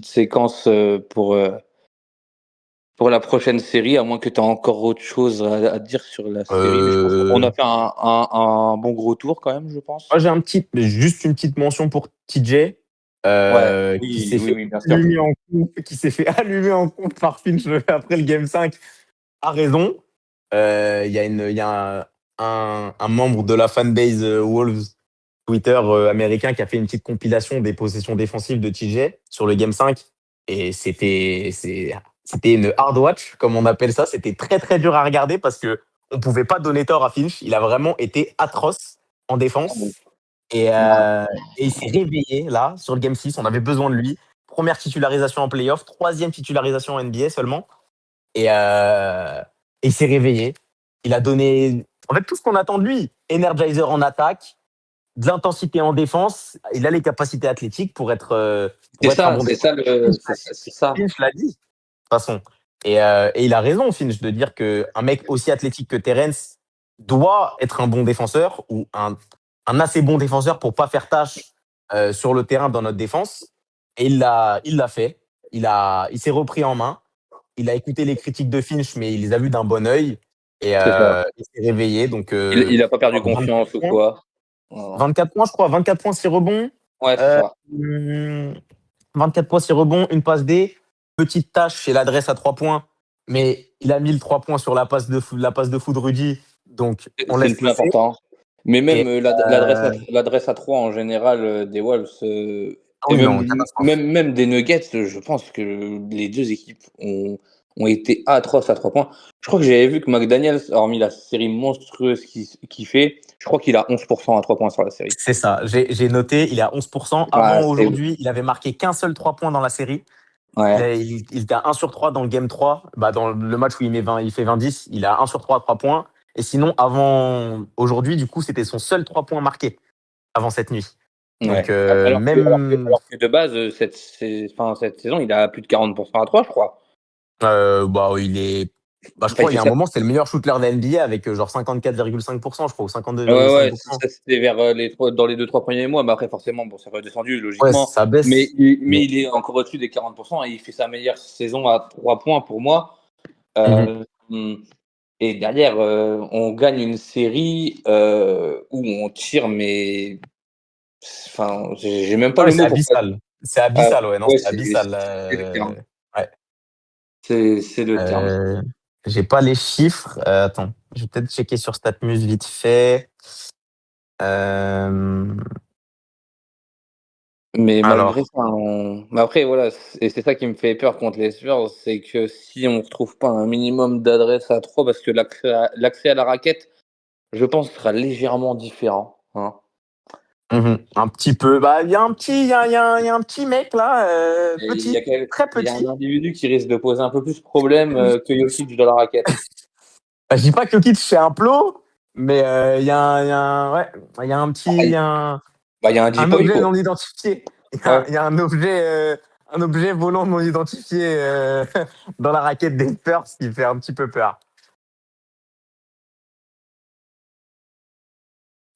séquence pour la prochaine série, à moins que tu aies encore autre chose à dire sur la série. Mais je pense qu'on Euh, a fait un bon gros tour quand même, je Moi, pense. juste une petite mention pour TJ, Ouais, qui oui, s'est oui, fait oui, bien sûr. allumer en compte, qui s'est fait allumer en compte par Finch après le Game 5, a raison. Il y a un membre de la fanbase Wolves Twitter américain qui a fait une petite compilation des possessions défensives de TJ sur le Game 5. Et c'était une hard watch, comme on appelle ça. C'était très, très dur à regarder parce que on pouvait pas donner tort à Finch. Il a vraiment été atroce en défense. Et, Ouais, euh, et il s'est réveillé là sur le Game 6. On avait besoin de lui. Première titularisation en playoff, troisième titularisation en NBA seulement. Et il s'est réveillé. Il a donné en fait tout ce qu'on attend de lui. Energizer en attaque, de l'intensité en défense. Il a les capacités athlétiques pour être un bon c'est défenseur. ça c'est ça. Finch l'a dit de toute façon. Et il a raison, Finch, de dire qu'un mec aussi athlétique que Terence doit être un bon défenseur ou un assez bon défenseur pour pas faire tâche sur le terrain dans notre défense. Et il l'a fait. Il s'est repris en main. Il a écouté les critiques de Finch, mais il les a vues d'un bon œil. Et C'est ça. il s'est réveillé. Donc, Il a pas perdu 24 confiance ou points. quoi. Voilà. 24 points, je crois. 24 points, 6 rebonds. Ouais, c'est Euh, ça. hum, 24 points, 6 rebonds, une passe D. Petite tâche chez l'adresse à 3 points. Mais il a mis le 3 points sur la passe de fou de Rudy. Donc, on C'est le laisse plus passer. important. Mais Et même l'adresse à 3 en général des Wolves et oui, non, catastrophe. même des Nuggets, je pense que les deux équipes ont été atroces à 3 points. Je crois que j'avais vu que McDaniels, hormis la série monstrueuse qu'il fait, je crois qu'il a 11% à 3 points sur la série. C'est ça. J'ai noté, il est à 11%. Avant, Ouais, aujourd'hui, il avait marqué qu'un seul 3 points dans la série. ouais, Il était à 1 sur 3 dans le game 3. Bah, dans le match où il fait 20-10, il a 1 sur 3 à 3 points. Et sinon, avant aujourd'hui, du coup, c'était son seul 3 points marqués avant cette nuit. Donc, ouais. même. Alors que de base, cette saison, il a plus de 40% à 3 je crois. Bah, je Enfin, il crois, il fait y a un ça. moment, c'était le meilleur shooter de la NBA avec genre 54,5%, je crois, ou Ouais, ouais, 52,5%. ça c'était vers dans les 2-3 premiers mois, mais après forcément, bon, ça va descendu Ouais, logiquement, ça baisse. mais Mais. il est encore au-dessus des 40% et il fait sa meilleure saison à 3 points pour moi. Mhm. Euh, et derrière, on gagne une série où on tire, mais enfin, j'ai même pas Ah ouais, le c'est mot pour ça. abyssal. C'est abyssal, ouais, non, Ouais, c'est abyssal. c'est le terme. Ouais. C'est le terme. Euh, j'ai pas les chiffres. Attends, je vais peut-être checker sur StatMuse vite fait. Euh, Mais malgré alors, ça, mais après, voilà, et c'est ça qui me fait peur contre les Spurs, c'est que si on ne retrouve pas un minimum d'adresse à 3, parce que l'accès à la raquette, je pense, sera légèrement différent. Hein. un petit peu. Bah, il y a un petit, il y a un petit mec là, Et petit, très il y a un petit. individu qui risque de poser un peu plus de problème que Jokic dans la raquette. Bah, je dis pas que Jokic c'est un plot, mais ouais, il y a un petit, Ah, il y a bah, il y a un un Depoy, objet quoi. non identifié. Ouais. Il y a un objet volant non identifié dans la raquette des Spurs qui fait un petit peu peur.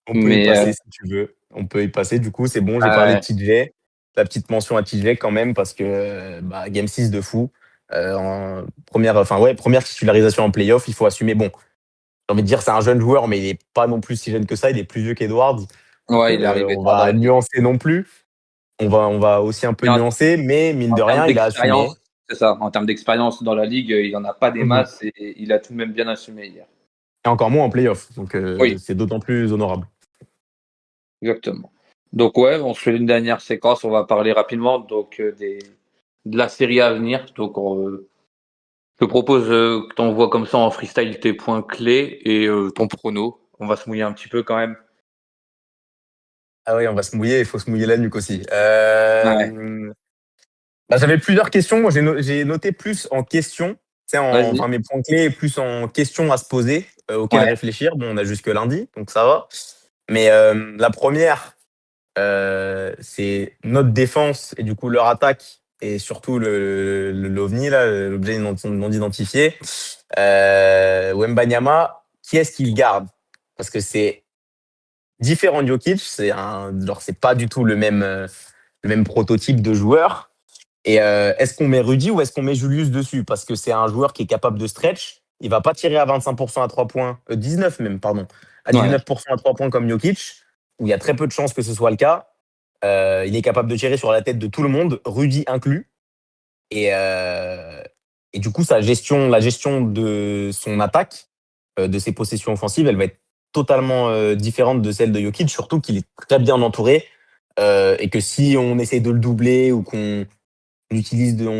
On peut y Mais passer si tu veux. On peut y passer. Du coup, c'est bon, j'ai parlé de ouais, TJ. La petite mention à TJ quand même, parce que bah, Game 6 de fou. Première titularisation en playoff, il faut assumer. Bon, j'ai envie de dire, c'est un jeune joueur, mais il n'est pas non plus si jeune que ça. Il est plus vieux qu'Edwards. Donc, ouais, il est arrivé on tard dans va la ligue. nuancer non plus. On va aussi un peu Mais nuancer, mais mine en de termes rien, il a assumé. d'expérience, c'est ça. En termes d'expérience dans la ligue, il en a pas des Mhm. masses et il a tout de même bien assumé hier. Et encore moins en playoff. Donc, Oui, c'est d'autant plus honorable. exactement. Donc ouais, on se fait une dernière séquence. On va parler rapidement de la série à venir. Donc je te propose que tu envoies comme ça en freestyle tes points clés et ton prono. On va se mouiller un petit peu quand même. Ah oui, on va se mouiller, il faut se mouiller la nuque aussi. Ouais, Bah, j'avais plusieurs questions. Moi, j'ai noté plus en questions. vas-y. Enfin, mes points clés, plus en questions à se poser, auxquelles Ouais, réfléchir. Bon, on a jusque lundi, donc ça va. Mais la première, c'est notre défense et du coup leur attaque et surtout l'OVNI, là, l'objet non identifié. Wembanyama, qui est-ce qu'il garde? Parce que c'est différent de Jokic, genre, c'est pas du tout le même prototype de joueur. Et est-ce qu'on met Rudy ou est-ce qu'on met Julius dessus? Parce que c'est un joueur qui est capable de stretch. Il va pas tirer à 25% à 3 points, 19 même, pardon, à ouais. 19% à 3 points comme Jokic, où il y a très peu de chances que ce soit le cas. Il est capable de tirer sur la tête de tout le monde, Rudy inclus. Et, euh, et du coup, la gestion de son attaque, de ses possessions offensives, elle va être totalement différente de celle de Jokic, surtout qu'il est très bien entouré. Et que si on essaie de le doubler ou on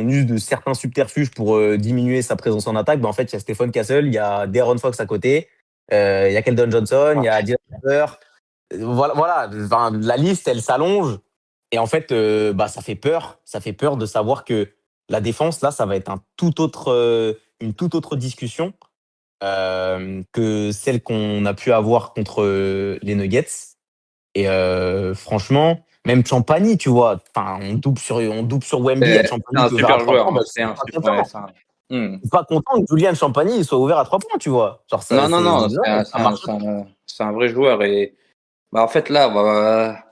use de certains subterfuges pour diminuer sa présence en attaque, ben en fait, il y a Stephen Castle, il y a De'Aaron Fox à côté, il y a Keldon Johnson, il y a Dylan Harper. Voilà, enfin, la liste, elle s'allonge. Et en fait, bah, ça fait peur. Ça fait peur de savoir que la défense, là, ça va être une toute autre discussion que celle qu'on a pu avoir contre les Nuggets. Et franchement, même Champagny, tu vois, enfin, on double sur Wemby à C'est Champagny un qui est ouvert à super 3 joueur. points, Hein. bah, je C'est suis un pas super. Ouais, content. Hmm. Je suis pas content que Julian Champagny il soit ouvert à 3 points, tu vois. Genre, Non, non, non. ça marche. C'est un vrai joueur et bah, en fait là,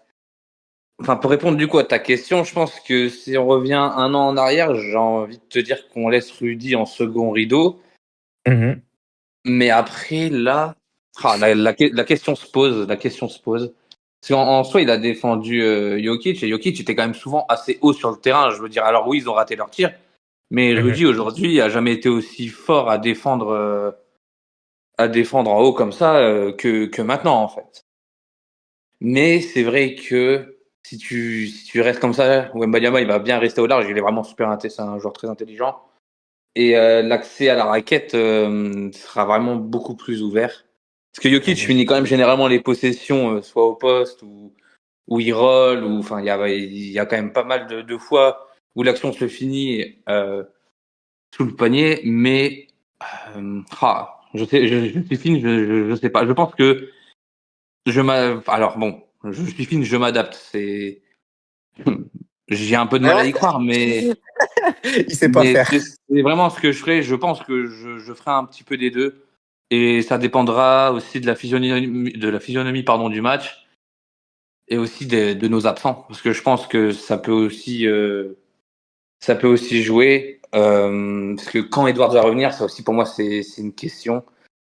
enfin pour répondre du coup à ta question, je pense que si on revient un an en arrière, j'ai envie de te dire qu'on laisse Rudy en second rideau. Mhm. Mais après, là, la question se pose. La question se pose. Parce qu'en soi, il a défendu Jokic et Jokic était quand même souvent assez haut sur le terrain. Je veux dire, alors oui, ils ont raté leur tir, mais Mhm. Rudy aujourd'hui a jamais été aussi fort à défendre en haut comme ça que maintenant en fait. Mais c'est vrai que si tu restes comme ça, Wembanyama il va bien rester au large. Il est vraiment c'est un joueur très intelligent et l'accès à la raquette sera vraiment beaucoup plus ouvert. Parce que Jokic Mhm. finit quand même généralement les possessions soit au poste ou il roll ou enfin il y a quand même pas mal de fois où l'action se finit sous le panier, mais je suis fine, je sais pas. Je pense que alors bon, je suis fine, je m'adapte. C'est j'ai un peu de mal à Hein. y croire, Il sait pas mais faire. c'est vraiment ce que je ferai. Je pense que je ferai un petit peu des deux. Et ça dépendra aussi de la physionomie pardon, du match et aussi de nos absents. Parce que je pense que ça peut aussi jouer. Parce que quand Edwards va revenir, ça aussi pour moi, c'est une question.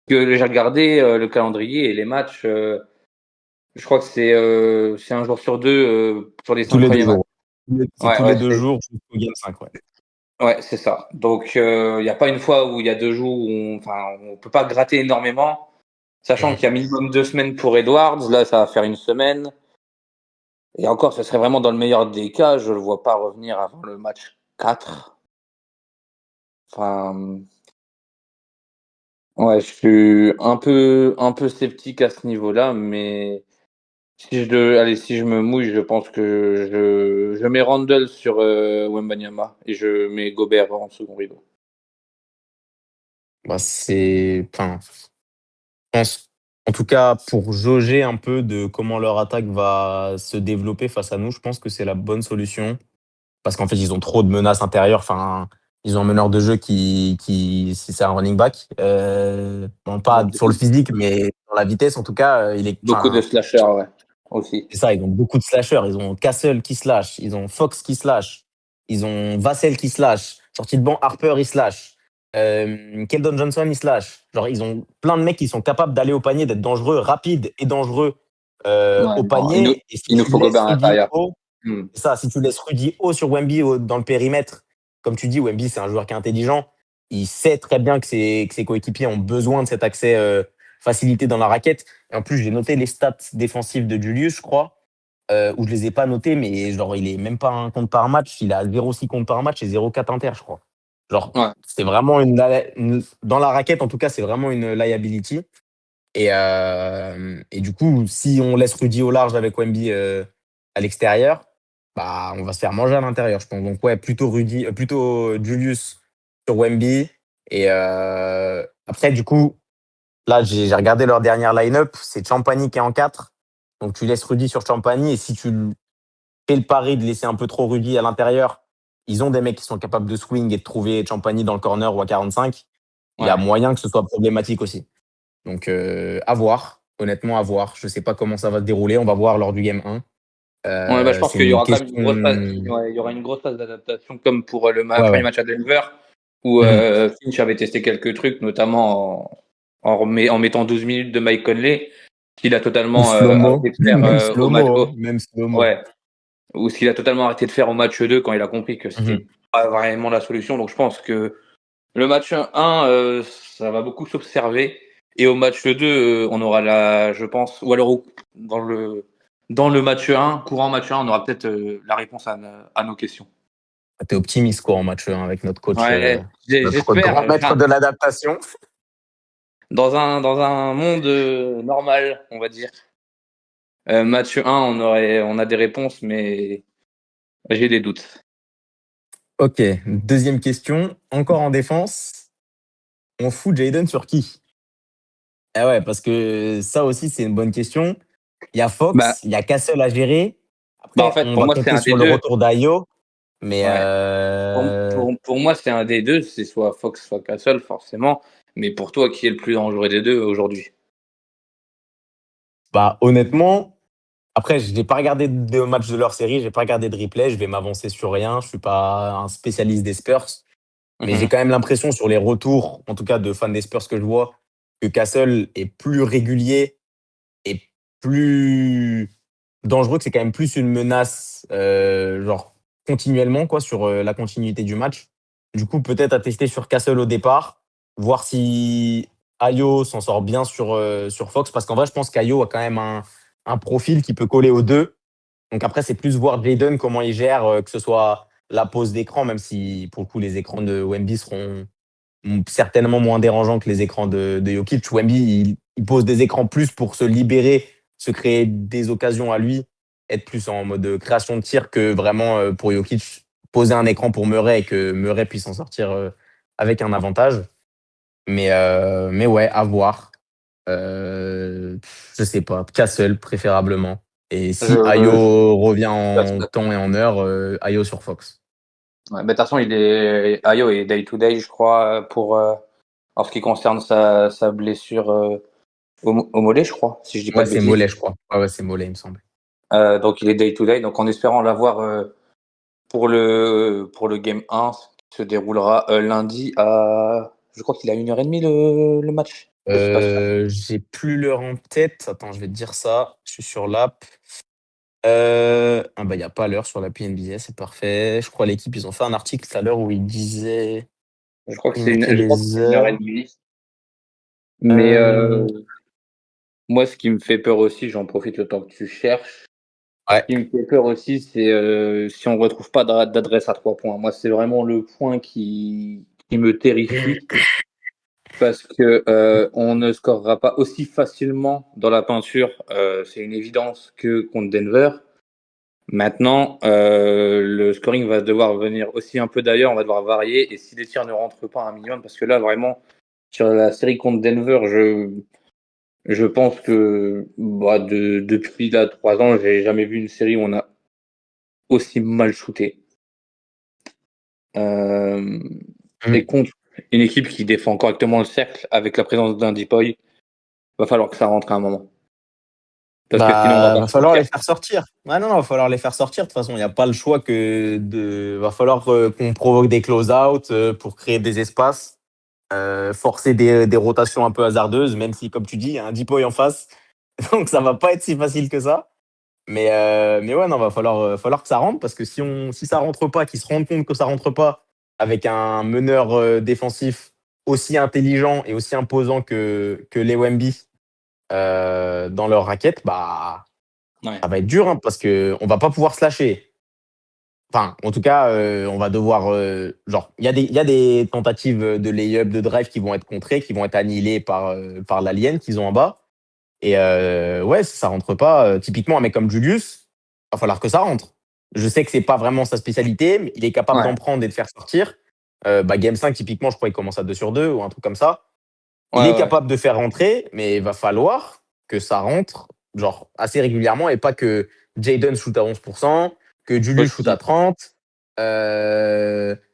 Que j'ai regardé le calendrier et les matchs, je crois que c'est un jour sur deux sur les Tous 5 les deux premiers matchs. jours. C'est Ouais, tous les ouais, 2 jours jusqu'au game 5, ouais. ouais, c'est ça. Donc, il n'y a pas une fois où il y a 2 jours où enfin, on peut pas gratter énormément. Sachant qu'il y a Mhm. minimum 2 semaines pour Edwards, là ça va faire une semaine. Et encore, ce serait vraiment dans le meilleur des cas, je le vois pas revenir avant le match 4. Enfin, ouais, je suis un peu sceptique à ce niveau-là, mais si je me mouille, je pense que je mets Randle sur Wembanyama et je mets Gobert en second rideau. Bah, enfin, je pense, en tout cas, pour jauger un peu de comment leur attaque va se développer face à nous, je pense que c'est la bonne solution. Parce qu'en fait, ils ont trop de menaces intérieures. Enfin, ils ont un meneur de jeu c'est un running back. Bon, pas sur le physique, mais la vitesse, en tout cas, Beaucoup de slashers, ouais, aussi. c'est ça, ils ont beaucoup de slashers. Ils ont Castle qui slash, ils ont Fox qui slash, ils ont Vassell qui slash, sorti de banc Harper il slash, Keldon Johnson il slash. Genre, ils ont plein de mecs qui sont capables d'aller au panier, d'être dangereux, rapides et dangereux Ouais, au non, panier. Et si il nous tu faut laisses Gobert à Rudy l'intérieur. haut, Hmm. c'est ça, si tu laisses Rudy haut sur Wemby dans le périmètre, comme tu dis, Wemby c'est un joueur qui est intelligent. Il sait très bien que ses coéquipiers ont besoin de cet accès facilité dans la raquette. Et en plus, j'ai noté les stats défensives de Julius, je crois où je les ai pas notés, mais genre, il est même pas un compte par match. Il a 0,6 comptes par match et 0,4 inter, je crois. Genre, Ouais. c'est vraiment dans la raquette, en tout cas, c'est vraiment une liability. Et du coup, si on laisse Rudy au large avec Wemby à l'extérieur, bah, on va se faire manger à l'intérieur, je pense. Donc, ouais, plutôt Julius sur Wemby. Après, du coup, là, j'ai regardé leur dernière line-up. C'est Champagny qui est en 4. Donc, tu laisses Rudy sur Champagny. Et si tu fais le pari de laisser un peu trop Rudy à l'intérieur, ils ont des mecs qui sont capables de swing et de trouver Champagny dans le corner ou à 45. Il y a Ouais. moyen que ce soit problématique aussi. Donc, à voir. Honnêtement, à voir. Je ne sais pas comment ça va se dérouler. On va voir lors du game 1. Ouais, bah, je pense C'est qu'il y une aura quand même question. une grosse phase, ouais, il y aura une grosse phase d'adaptation comme pour le Ouais, premier ouais. match à Denver où Mhm. Finch avait testé quelques trucs, notamment en mettant 12 minutes de Mike Conley, qu'il a Ou totalement slow-mo. arrêté de faire Même au match slow-mo, hein. Même slow-mo. ouais, ou ce qu'il a totalement arrêté de faire au match 2 quand il a compris que Mhm. c'était pas vraiment la solution. Donc je pense que le match 1, ça va beaucoup s'observer. Et au match 2, on aura je pense, ou alors dans le match 1, courant match 1, on aura peut-être la réponse à nos questions. T'es optimiste quoi en match 1 avec Ouais, notre grand j'espère. maître de l'adaptation. Dans un monde normal, on va dire. Match 1, on a des réponses, mais j'ai des doutes. Ok, deuxième question. Encore en défense, on fout Jaden sur qui? Ah ouais, parce que ça aussi, c'est une bonne question. Il y a Bah, Fox, il y a Castle à gérer. en Après, fait, on pour va moi, c'est compter un sur des le deux. retour d'Ayo. Mais Ouais. Pour moi, c'est un des deux. C'est soit Fox, soit Castle, forcément. Mais pour toi, qui est le plus dangereux des deux aujourd'hui? bah, honnêtement, après, je n'ai pas regardé de match de leur série, j'ai pas regardé de replay, je vais m'avancer sur rien. Je suis pas un spécialiste des Spurs. Mais j'ai Mhm. quand même l'impression sur les retours, en tout cas de fans des Spurs que je vois, que Castle est plus régulier et plus dangereux, que c'est quand même plus une menace, genre continuellement, quoi, sur la continuité du match. Du coup, peut-être à tester sur Castle au départ, voir si Ayo s'en sort bien sur Fox, parce qu'en vrai, je pense qu'Ayo a quand même un profil qui peut coller aux deux. Donc après, c'est plus voir Jaden comment il gère, que ce soit la pose d'écran, même si pour le coup, les écrans de Wemby seront certainement moins dérangeants que les écrans de Jokic. Wemby, il pose des écrans plus pour se libérer, se créer des occasions à lui, être plus en mode création de tir que vraiment pour Jokic poser un écran pour Murray et que Murray puisse en sortir avec un avantage. Mais ouais, à voir. Euh, je sais pas. Castle, préférablement. Et si Je... Ayo revient en temps et en heure, Ayo sur Fox. Ouais, mais de toute façon, Ayo est day to day, je crois, en ce qui concerne sa blessure au mollet, je crois, si je dis pas Ouais, de c'est bêtises. mollet, je crois. Ouais, c'est mollet, il me semble. Donc il est day to day. Donc en espérant l'avoir pour le game 1 qui se déroulera lundi à. Je crois qu'il a 1h30 le match. Je suis pas sûr. J'ai plus l'heure en tête. Attends, je vais te dire ça. Je suis sur l'app. Ah bah, il n'y a pas l'heure sur l'appli NBA, c'est parfait. Je crois l'équipe, ils ont fait un article tout à l'heure où ils disaient, ils mettaient Je crois que les c'est une heure et heures. demie. Mais Euh, moi, ce qui me fait peur aussi, j'en profite le temps que tu cherches. Ce ouais. qui me fait peur aussi, c'est si on ne retrouve pas d'adresse à 3 points. Moi, c'est vraiment le point qui me terrifie parce que on ne scorera pas aussi facilement dans la peinture. C'est une évidence que contre Denver. Maintenant, le scoring va devoir venir aussi un peu d'ailleurs. On va devoir varier. Et si les tirs ne rentrent pas à un minimum, parce que là, vraiment, sur la série contre Denver, je pense que bah, depuis là 3 ans, j'ai jamais vu une série où on a aussi mal shooté. Euh, et Mm. contre une équipe qui défend correctement le cercle avec la présence d'un Deepoy, Va falloir que ça rentre à un moment. Parce que sinon, on va Bah, pas va s'en falloir sortir. les faire sortir. Ouais, non, non, va falloir les faire sortir. De toute façon, il n'y a pas le choix va falloir qu'on provoque des close-out pour créer des espaces, forcer des rotations un peu hasardeuses, même si, comme tu dis, il y a un Deepoy en face. Donc, ça va pas être si facile que ça. Mais ouais, non, falloir que ça rentre parce que si ça rentre pas, qu'ils se rendent compte que ça rentre pas avec un meneur défensif aussi intelligent et aussi imposant que les Wemby dans leur raquette, bah, Ouais. ça va être dur hein, parce qu'on va pas pouvoir se lâcher. Enfin, en tout cas, on va devoir. Genre, il y a des tentatives de lay-up, de drive qui vont être contrées, qui vont être annihilées par l'alien qu'ils ont en bas. Et ouais, si ça rentre pas, typiquement un mec comme Julius, va falloir que ça rentre. Je sais que c'est pas vraiment sa spécialité, mais il est capable Ouais. d'en prendre et de faire sortir. Bah, Game 5, typiquement, je crois qu'il commence à 2 sur 2 ou un truc comme ça. Il Ouais, est ouais. capable de faire rentrer, mais il va falloir que ça rentre genre assez régulièrement et pas que Jaden shoot à 11%, que Julius shoot à Aussi. 30.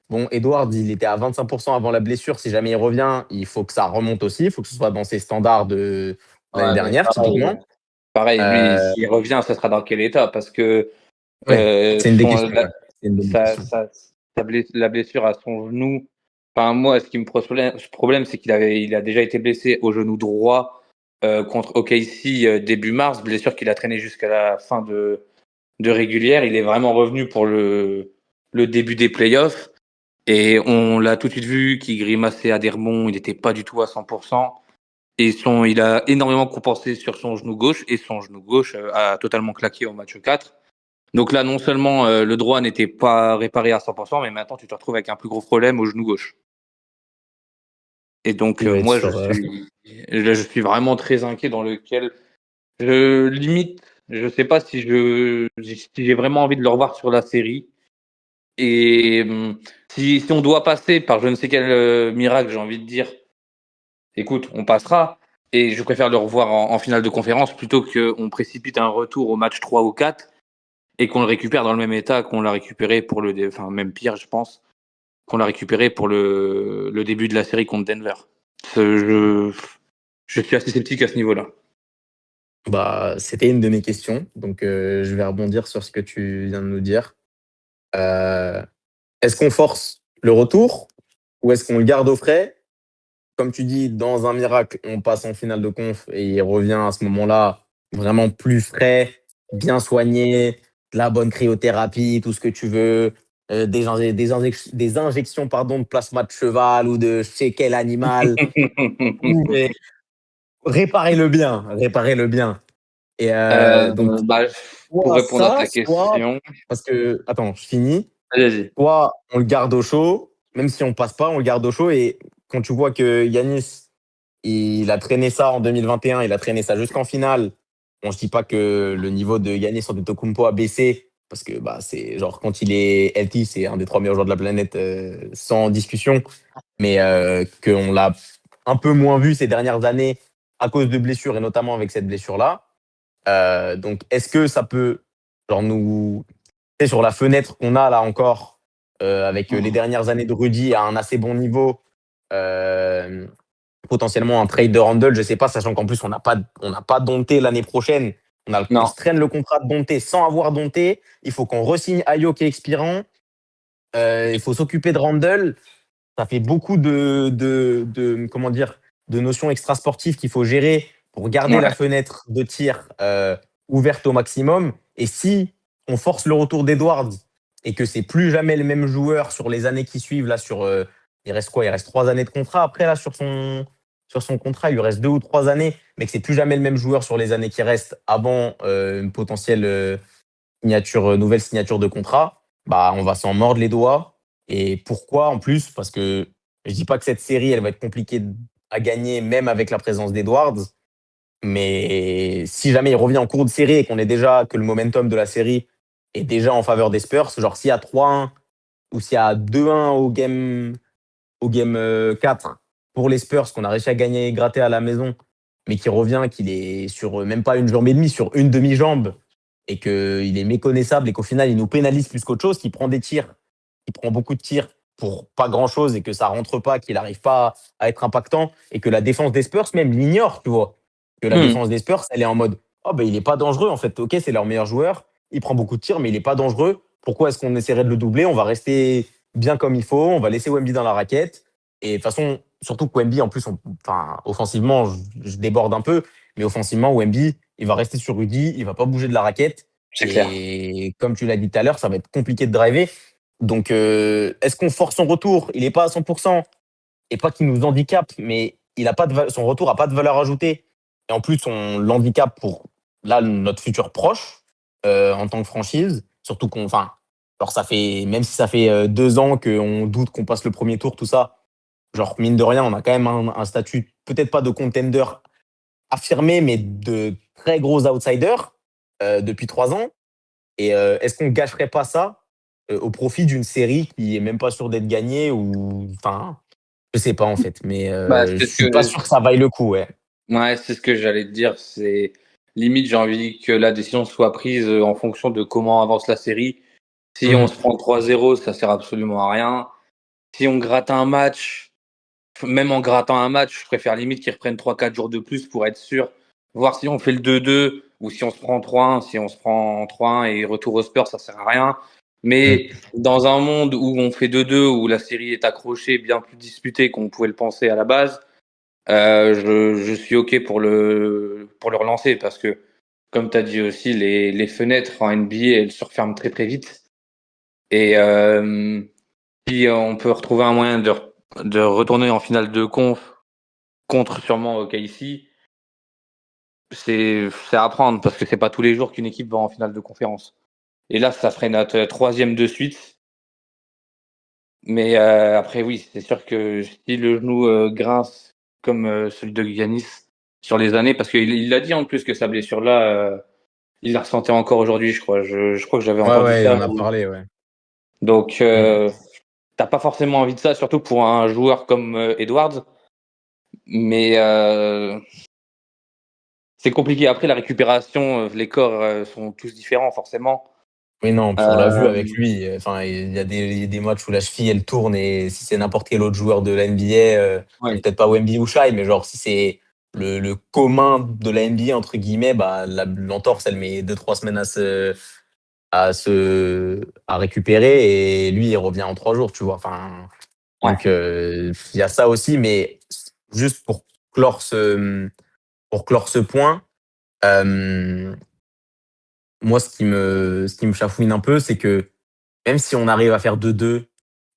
Bon, Edward, il était à 25% avant la blessure. Si jamais il revient, il faut que ça remonte aussi. Il faut que ce soit dans ses standards de l'année Ouais, mais dernière, typiquement. pareil, lui, Euh, s'il revient, ça sera dans quel état? Parce que ouais, c'est une des son, questions. Ouais. C'est une bonne sa, question. sa, la blessure à son genou. Enfin, moi, ce qui me pose problème, c'est il a déjà été blessé au genou droit contre OKC début mars, blessure qu'il a traîné jusqu'à la fin de régulière. Il est vraiment revenu pour le début des playoffs. Et on l'a tout de suite vu qu'il grimaçait à des rebonds, il n'était pas du tout à 100%. Et il a énormément compensé sur son genou gauche, et son genou gauche a totalement claqué au match 4. Donc là, non seulement le droit n'était pas réparé à 100%, mais maintenant tu te retrouves avec un plus gros problème au genou gauche. Et donc Il va être moi, sur. je suis vraiment très inquiet dans lequel je limite, je sais pas si j'ai vraiment envie de le revoir sur la série. Et si on doit passer par je ne sais quel miracle, j'ai envie de dire, écoute, on passera. Et je préfère le revoir en finale de conférence plutôt qu'on précipite un retour au match 3 ou 4 et qu'on le récupère dans le même état qu'on l'a récupéré pour enfin, même pire, je pense, qu'on l'a récupéré pour le début de la série contre Denver. Je, je suis assez sceptique à ce niveau-là. Bah, c'était une de mes questions, donc je vais rebondir sur ce que tu viens de nous dire. Euh, Est-ce qu'on force le retour ou est-ce qu'on le garde au frais? Comme tu dis, dans un miracle, on passe en finale de conf et il revient à ce moment-là vraiment plus frais, bien soigné, de la bonne cryothérapie, tout ce que tu veux, des injections pardon, de plasma de cheval ou de je sais quel animal. Mais réparez-le bien, réparez-le bien. Et donc, Bah, pour soit répondre à ça, ta soit question, parce que, attends, je finis. vas-y. Soit on le garde au chaud, même si on passe pas, on le garde au chaud. Et quand tu vois que Yanis, il a traîné ça en 2021, il a traîné ça jusqu'en finale. On se dit pas que le niveau de Yanis Antetokounmpo a baissé parce que bah c'est genre quand il est healthy, c'est un des 3 meilleurs joueurs de la planète sans discussion. Mais qu'on l'a un peu moins vu ces dernières années à cause de blessures et notamment avec cette blessure-là. Donc est-ce que ça peut genre nous tu sais, sur la fenêtre qu'on a là encore avec les dernières années de Rudy à un assez bon niveau. euh, Potentiellement un trade de Randle, je sais pas, sachant qu'en plus on n'a pas dompté l'année prochaine. On Non, se traîne le contrat de dompté sans avoir dompté. Il faut qu'on re-signe Ayo qui est expirant. Il faut s'occuper de Randle. Ça fait beaucoup comment dire, de notions extrasportives qu'il faut gérer pour garder la ouais, fenêtre de tir ouverte au maximum. Et si on force le retour d'Edwards et que c'est plus jamais le même joueur sur les années qui suivent, là, il reste quoi? Il reste 3 années de contrat après, là, sur son contrat. Il lui reste 2 ou 3 années, mais que c'est plus jamais le même joueur sur les années qui restent avant une potentielle nouvelle signature de contrat, bah, on va s'en mordre les doigts. Et pourquoi en plus? Parce que je dis pas que cette série, elle va être compliquée à gagner, même avec la présence d'Edwards. Mais si jamais il revient en cours de série et qu'on est déjà, que le momentum de la série est déjà en faveur des Spurs, genre s'il y a 3-1 ou s'il y a 2-1 au game 4 pour les Spurs, qu'on a réussi à gagner et gratter à la maison, mais qui revient, qu'il est sur même pas une jambe et demie, sur une demi-jambe, et qu'il est méconnaissable et qu'au final, il nous pénalise plus qu'autre chose, qu'il prend des tirs, qu'il prend beaucoup de tirs pour pas grand-chose et que ça rentre pas, qu'il n'arrive pas à être impactant, et que la défense des Spurs même l'ignore, tu vois. que la Hmm. défense des Spurs, elle est en mode oh, ben, il est pas dangereux, en fait. Ok, c'est leur meilleur joueur. Il prend beaucoup de tirs, mais il est pas dangereux. Pourquoi est-ce qu'on essaierait de le doubler? On va rester bien comme il faut. On va laisser Wemby dans la raquette. Et de toute façon, surtout que Wemby, en plus, enfin, offensivement, je déborde un peu, mais offensivement, Wemby, il va rester sur Rudy, il va pas bouger de la raquette. C'est clair. Et comme tu l'as dit tout à l'heure, ça va être compliqué de driver. Donc, est-ce qu'on force son retour? Il n'est pas à 100%. Et pas qu'il nous handicape, mais il a pas son retour n'a pas de valeur ajoutée. Et en plus, on l'handicap pour là, notre futur proche en tant que franchise. Surtout qu'on. Enfin, alors ça fait, même si ça fait 2 ans qu'on doute qu'on passe le premier tour, tout ça, genre, mine de rien, on a quand même un statut, peut-être pas de contender affirmé, mais de très gros outsider depuis 3 ans. Et est-ce qu'on gâcherait pas ça au profit d'une série qui est même pas sûre d'être gagnée ou enfin je sais pas en fait, mais Bah, je c'est ce suis pas que, sûr que ça vaille le coup, ouais. ouais, c'est ce que j'allais te dire. C'est limite, j'ai envie que la décision soit prise en fonction de comment avance la série. Si on Mhm. se prend 3-0, ça sert absolument à rien. Si on gratte un match, même en grattant un match, je préfère limite qu'ils reprennent 3-4 jours de plus pour être sûr. Voir si on fait le 2-2 ou si on se prend 3-1. Si on se prend 3-1 et retour au Spurs, ça sert à rien. Mais Mhm. dans un monde où on fait 2-2, où la série est accrochée, bien plus disputée qu'on pouvait le penser à la base, je suis OK pour le relancer parce que, comme tu as dit aussi, les fenêtres en NBA, elles se referment très très vite. Et si on peut retrouver un moyen de retourner en finale de conf contre sûrement OKC, c'est à prendre parce que c'est pas tous les jours qu'une équipe va en finale de conférence. Et là, ça ferait notre troisième de suite. Mais après, oui, c'est sûr que si le genou grince comme celui de Giannis sur les années, parce qu'il l'a dit en plus que sa blessure-là, il la ressentait encore aujourd'hui, je crois. Je crois que j'avais Ouais, entendu ouais, il ça. en a parlé, ouais. Donc, Mhm. t'as pas forcément envie de ça, surtout pour un joueur comme Edwards. Mais c'est compliqué. Après, la récupération, les corps sont tous différents, forcément. Oui, non, puis on l'a vu avec Euh, lui. Enfin, il y a des matchs où la cheville, elle tourne et si c'est n'importe quel autre joueur de la NBA, bon, ouais. peut-être pas Wemby ou Shai, mais genre si c'est le commun de la NBA, entre guillemets, bah, l'entorse, elle met 2, 3 semaines à récupérer et lui, il revient en 3 jours, tu vois. Enfin, Ouais. donc, il y a ça aussi, mais juste pour clore ce point, euh, moi, ce qui me chafouine un peu, c'est que même si on arrive à faire 2-2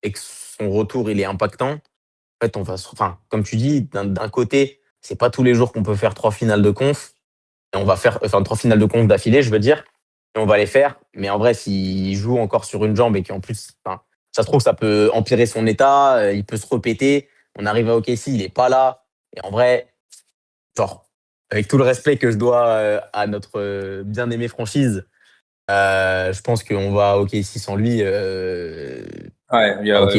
et que son retour, il est impactant, en fait, enfin, comme tu dis, d'un côté, c'est pas tous les jours qu'on peut faire 3 finales de conf. Et on va faire, enfin, 3 finales de conf d'affilée, je veux dire. Et on va les faire. Mais en vrai, s'il joue encore sur une jambe et qu'en plus, enfin, ça se trouve, ça peut empirer son état, il peut se repéter. On arrive à OKC, il est pas là. Et en vrai, genre, avec tout le respect que je dois à notre bien-aimée franchise, je pense qu'on va à OKC sans lui. Ouais, Ok,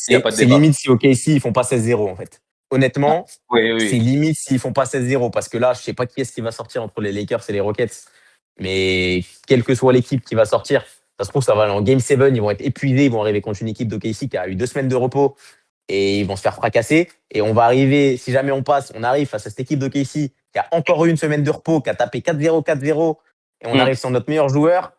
y a pas de c'est débat. limite si OKC ils font pas 16-0 en fait. Honnêtement, Oui, c'est oui. limite s'ils font pas 16-0 parce que là, je sais pas qui est-ce qui va sortir entre les Lakers et les Rockets. Mais quelle que soit l'équipe qui va sortir, ça se trouve, ça va aller en Game 7, ils vont être épuisés, ils vont arriver contre une équipe d'OKC qui a eu 2 semaines de repos et ils vont se faire fracasser. Et on va arriver, si jamais on passe, on arrive face à cette équipe d'OKC qui a encore eu une semaine de repos, qui a tapé 4-0, 4-0, et on Hmm. arrive sur notre meilleur joueur.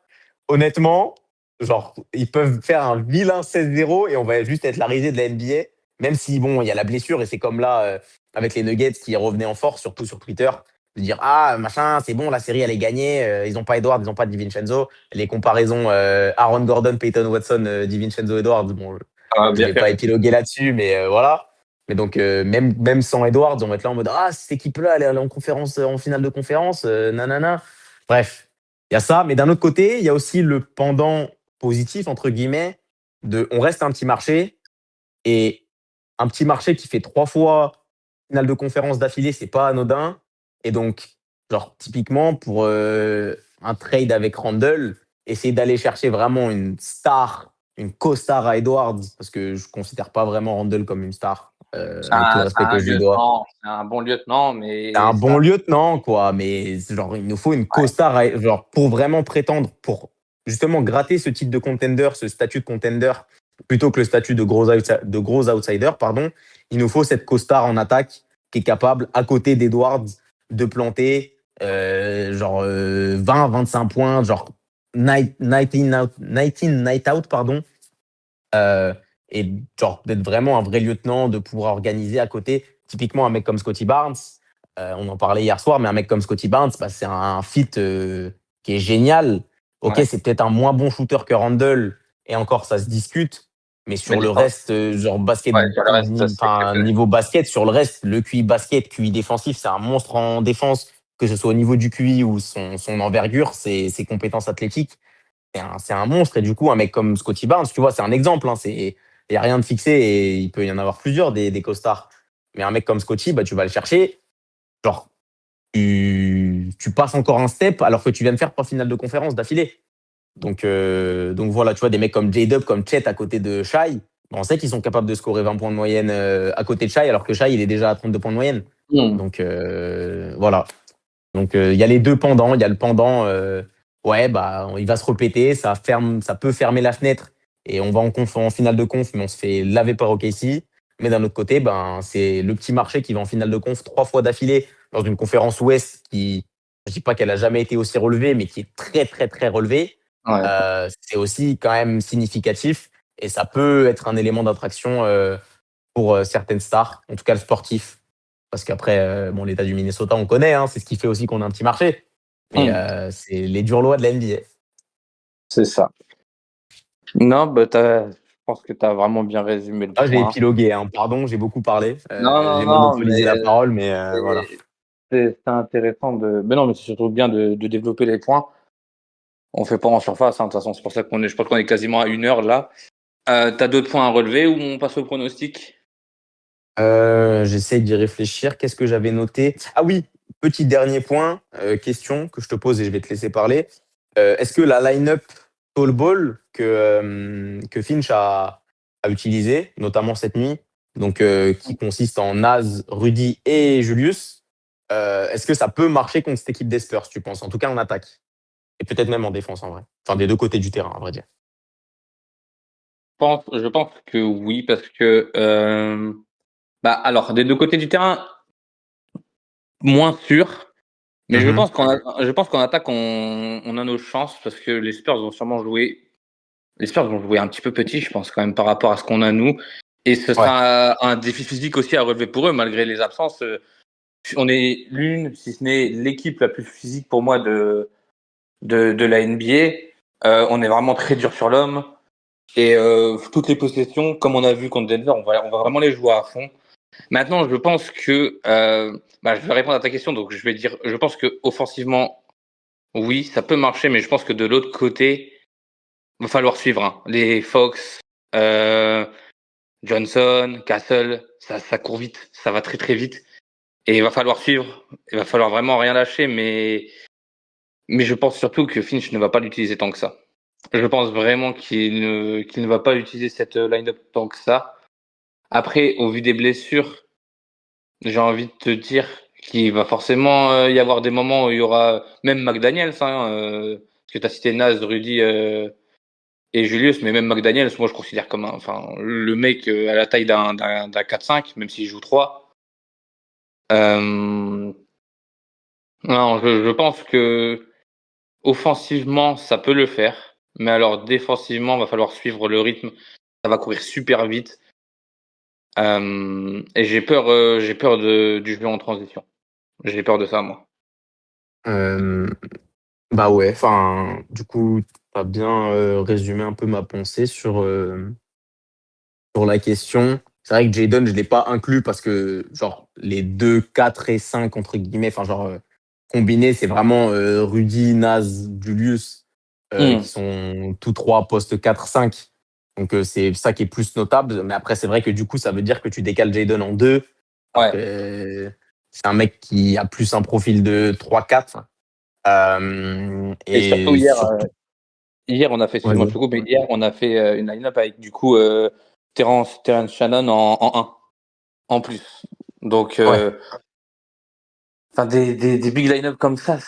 Honnêtement, genre, ils peuvent faire un vilain 16-0 et on va juste être la risée de la NBA. Même si, bon, il y a la blessure et c'est comme là, avec les Nuggets qui revenaient en force, surtout sur Twitter, de dire ah, machin, c'est bon, la série, elle est gagnée. Ils n'ont pas Edwards, ils n'ont pas DiVincenzo. Les comparaisons Aaron Gordon, Peyton Watson, DiVincenzo, Edwards, bon, Ah, je bien vais sûr. pas épiloguer là-dessus, mais voilà. Mais donc, même sans Edwards, on va être là en mode ah, cette équipe-là, elle est en conférence, en finale de conférence, nanana. Bref, il y a ça. Mais d'un autre côté, il y a aussi le pendant positif, entre guillemets, de on reste un petit marché et un petit marché qui fait 3 fois finale de conférence d'affilée, c'est pas anodin. Et donc, genre, typiquement, pour un trade avec Randle, essayer d'aller chercher vraiment une star, une co-star à Edwards, parce que je considère pas vraiment Randle comme une star, avec tout le C'est respect que un je lui dois. lieutenant, c'est un bon lieutenant, C'est mais un ça. bon lieutenant, quoi, mais genre, il nous faut une co-star, genre, pour vraiment prétendre, pour justement gratter ce titre de contender, ce statut de contender, plutôt que le statut de gros outsider, pardon, il nous faut cette co-star en attaque qui est capable, à côté d'Edwards, de planter, genre 20, 25 points, genre night in, night out, pardon. Euh, et genre d'être vraiment un vrai lieutenant, de pouvoir organiser à côté. Typiquement, un mec comme Scotty Barnes, on en parlait hier soir, mais un mec comme Scotty Barnes, bah, c'est un fit qui est génial. Ok, Ouais. c'est peut-être un moins bon shooter que Randle, et encore, ça se discute. Mais Mais sur le reste, genre basket, ouais, sur le reste, ça, c'est enfin exceptionnel. niveau basket, sur le reste, le QI basket, QI défensif, c'est un monstre en défense, que ce soit au niveau du QI ou son envergure, ses compétences athlétiques c'est un monstre. Et du coup, un mec comme Scotty Barnes, tu vois, c'est un exemple. Hein, il n'y a rien de fixé et il peut y en avoir plusieurs des costards. Mais un mec comme Scotty, bah, tu vas le chercher. Genre, tu passes encore un step alors que tu viens de faire 3 finales de conférence d'affilée. Donc voilà, tu vois, des mecs comme J-Dub, comme Chet à côté de Shai, bah, on sait qu'ils sont capables de scorer 20 points de moyenne à côté de Shai alors que Shai, il est déjà à 32 points de moyenne. Hmm. Donc voilà. Donc il y a les deux pendants. Il y a le pendant, ouais, bah il va se répéter, ça peut fermer la fenêtre et on va en finale de conf, mais on se fait laver par OKC. Mais d'un autre côté, ben c'est le petit marché qui va en finale de conf 3 fois d'affilée dans une conférence Ouest qui, je dis pas qu'elle a jamais été aussi relevée, mais qui est très très très relevée. Ouais. C'est aussi quand même significatif et ça peut être un élément d'attraction pour certaines stars, en tout cas le sportif. Parce qu'après, bon, l'État du Minnesota, on connaît, hein, c'est ce qui fait aussi qu'on a un petit marché. Mais Hmm. c'est les dures lois de la NBA. C'est ça. Non, bah, je pense que tu as vraiment bien résumé le Ah, j'ai point. épilogué, hein. Pardon, j'ai beaucoup parlé. Non, non, J'ai non, monopolisé mais la parole, mais voilà. c'est intéressant de. Mais non, mais c'est surtout bien de développer les points. On fait pas en surface, hein, de toute façon, c'est pour ça je pense qu'on est quasiment à 1 heure là. T'as d'autres points à relever ou on passe au pronostic? J'essaie d'y réfléchir. Qu'est-ce que j'avais noté? Ah oui, petit dernier point, question que je te pose et je vais te laisser parler. Est-ce que la line-up tall ball que Finch a utilisée, notamment cette nuit, donc qui consiste en Naz, Rudy et Julius, est-ce que ça peut marcher contre cette équipe des Spurs, tu penses? En tout cas en attaque. Et peut-être même en défense en vrai. Enfin, des deux côtés du terrain, à vrai dire. Je pense que oui, parce que bah alors des deux côtés du terrain, moins sûr. Mais Mhm. je pense qu'en attaque, on a nos chances parce que les Spurs vont sûrement jouer. Les Spurs vont jouer un petit peu petit, je pense, quand même, par rapport à ce qu'on a nous. Et ce Ouais. sera un défi physique aussi à relever pour eux, malgré les absences. On est l'une, si ce n'est l'équipe la plus physique pour moi de la NBA. On est vraiment très dur sur l'homme. Et toutes les possessions, comme on a vu contre Denver, on va vraiment les jouer à fond. Maintenant, je pense que, bah, je vais répondre à ta question, donc je vais dire, je pense que offensivement, oui, ça peut marcher, mais je pense que de l'autre côté, il va falloir suivre, hein. Les Fox, euh, Johnson, Castle, ça court vite, ça va très très vite, et il va falloir suivre. Il va falloir vraiment rien lâcher, mais je pense surtout que Finch ne va pas l'utiliser tant que ça. Je pense vraiment qu'il ne va pas utiliser cette line-up tant que ça. Après, au vu des blessures, j'ai envie de te dire qu'il va forcément y avoir des moments où il y aura même McDaniels, hein, parce que tu as cité Naz, Rudy et Julius, mais même McDaniels, moi je considère comme enfin, le mec à la taille d'un 4-5, même s'il joue 3. Euh, non, je pense que offensivement, ça peut le faire, mais alors défensivement, va falloir suivre le rythme. Ça va courir super vite. Et j'ai peur du jeu en transition. J'ai peur de ça, moi. Euh, Bah ouais, enfin, du coup, tu as bien résumé un peu ma pensée sur la question. C'est vrai que Jaden, je ne l'ai pas inclus parce que, genre, les 2 4 et 5 entre guillemets, enfin, genre, combinés, c'est vraiment Rudy, Naz, Julius, qui Hmm. sont tous trois postes 4 5. Donc, c'est ça qui est plus notable. Mais après, c'est vrai que du coup, ça veut dire que tu décales Jaden en deux, alors que Ouais. c'est un mec qui a plus un profil de 3 4. Et surtout Et surtout, hier on a fait, excuse-moi, je vas-y. te coupe, mais hier on a fait une line-up avec du coup Terrence Shannon en 1 en plus. Donc, Ouais. enfin des big line-up comme ça, Bah,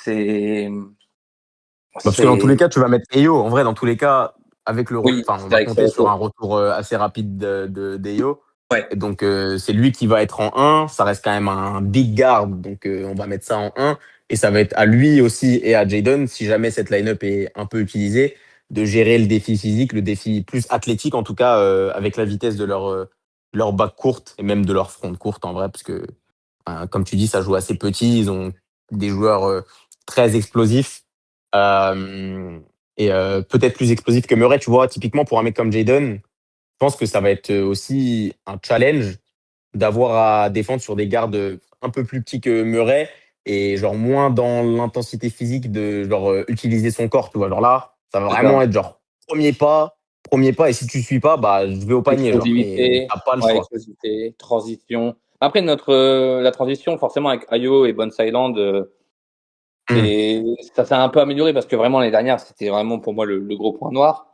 parce que dans tous les c'est cas, tu vas mettre Eyo. En vrai, dans tous les cas, avec le oui, enfin, on c'est va avec ce compter sur un retour. retour assez rapide d'Eyo. Ouais, Et donc, c'est lui qui va être en 1. Ça reste quand même un big guard. Donc, on va mettre ça en 1. Et ça va être à lui aussi et à Jaden, si jamais cette line-up est un peu utilisée, de gérer le défi physique, le défi plus athlétique, en tout cas, avec la vitesse de leur back courte et même de leur front courte, en vrai, parce que, comme tu dis, ça joue assez petit. Ils ont des joueurs très explosifs. Euh, et peut-être plus explosifs que Murray, tu vois. Typiquement, pour un mec comme Jaden, je pense que ça va être aussi un challenge d'avoir à défendre sur des gardes un peu plus petits que Murray et genre moins dans l'intensité physique de genre utiliser son corps, tu vois. Genre là, ça va c'est ça. vraiment être genre premier pas, et si tu suis pas, bah je vais au panier, genre. Et Explosivité, t'as pas le ouais, choix. explosivité, transition. Après, la transition, forcément, avec Ayo et Bones Island, Hmm. ça s'est un peu amélioré parce que vraiment, l'année dernière, c'était vraiment pour moi le gros point noir.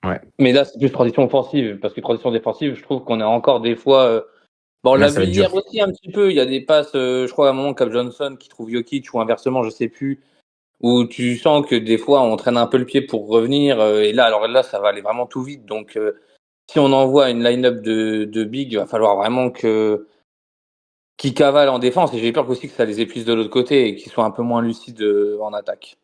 Ouais. Mais là, c'est plus transition offensive parce que transition défensive, je trouve qu'on a encore des fois. Bon, on Là, l'a ça va vu être hier dur. aussi un petit peu. Il y a des passes, je crois, à un moment, Cap Johnson qui trouve Jokic ou inversement, je sais plus, où tu sens que des fois, on traîne un peu le pied pour revenir. Et là, alors là, ça va aller vraiment tout vite. Donc, si on envoie une line-up de big, il va falloir vraiment qu'ils cavalent en défense. Et j'ai peur aussi que ça les épuise de l'autre côté et qu'ils soient un peu moins lucides en attaque.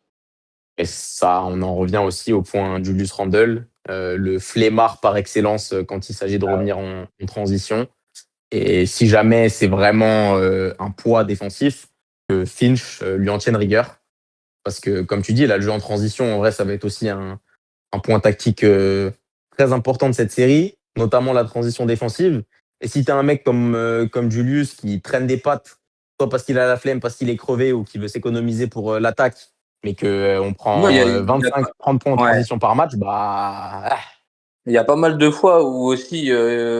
Et ça, on en revient aussi au point Julius Randle, le flemmard par excellence quand il s'agit de revenir en transition. Et si jamais c'est vraiment un poids défensif, que Finch lui en tienne rigueur. Parce que, comme tu dis, là, le jeu en transition, en vrai, ça va être aussi un point tactique très important de cette série, notamment la transition défensive. Et si tu as un mec comme Julius qui traîne des pattes, soit parce qu'il a la flemme, parce qu'il est crevé ou qu'il veut s'économiser pour l'attaque, mais qu'on on Moi, prend il y a 25-30 points en ouais. transition par match, bah. Il y a pas mal de fois où aussi,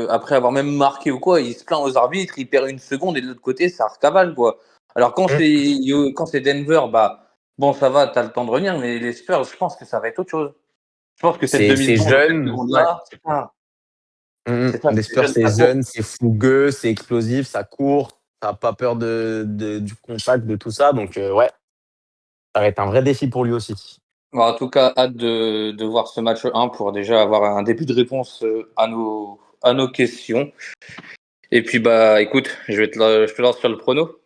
après avoir même marqué ou quoi, il se plaint aux arbitres, il perd une seconde et de l'autre côté, ça recavale, quoi. Alors quand c'est Denver, bah bon, ça va, t'as le temps de revenir, mais les Spurs, je pense que ça va être autre chose. Je pense que cette C'est demi-seconde ou cette jeune. Ouais. seconde-là, c'est ça, Les c'est Spurs, jeune, c'est ça court. jeune, c'est fougueux, c'est explosif, ça court, ça n'a pas peur du contact, de tout ça. Donc, ouais, ça va être un vrai défi pour lui aussi. Bon, en tout cas, hâte de voir ce match 1 pour déjà avoir un début de réponse à nos questions. Et puis, bah, écoute, je te lance sur le prono.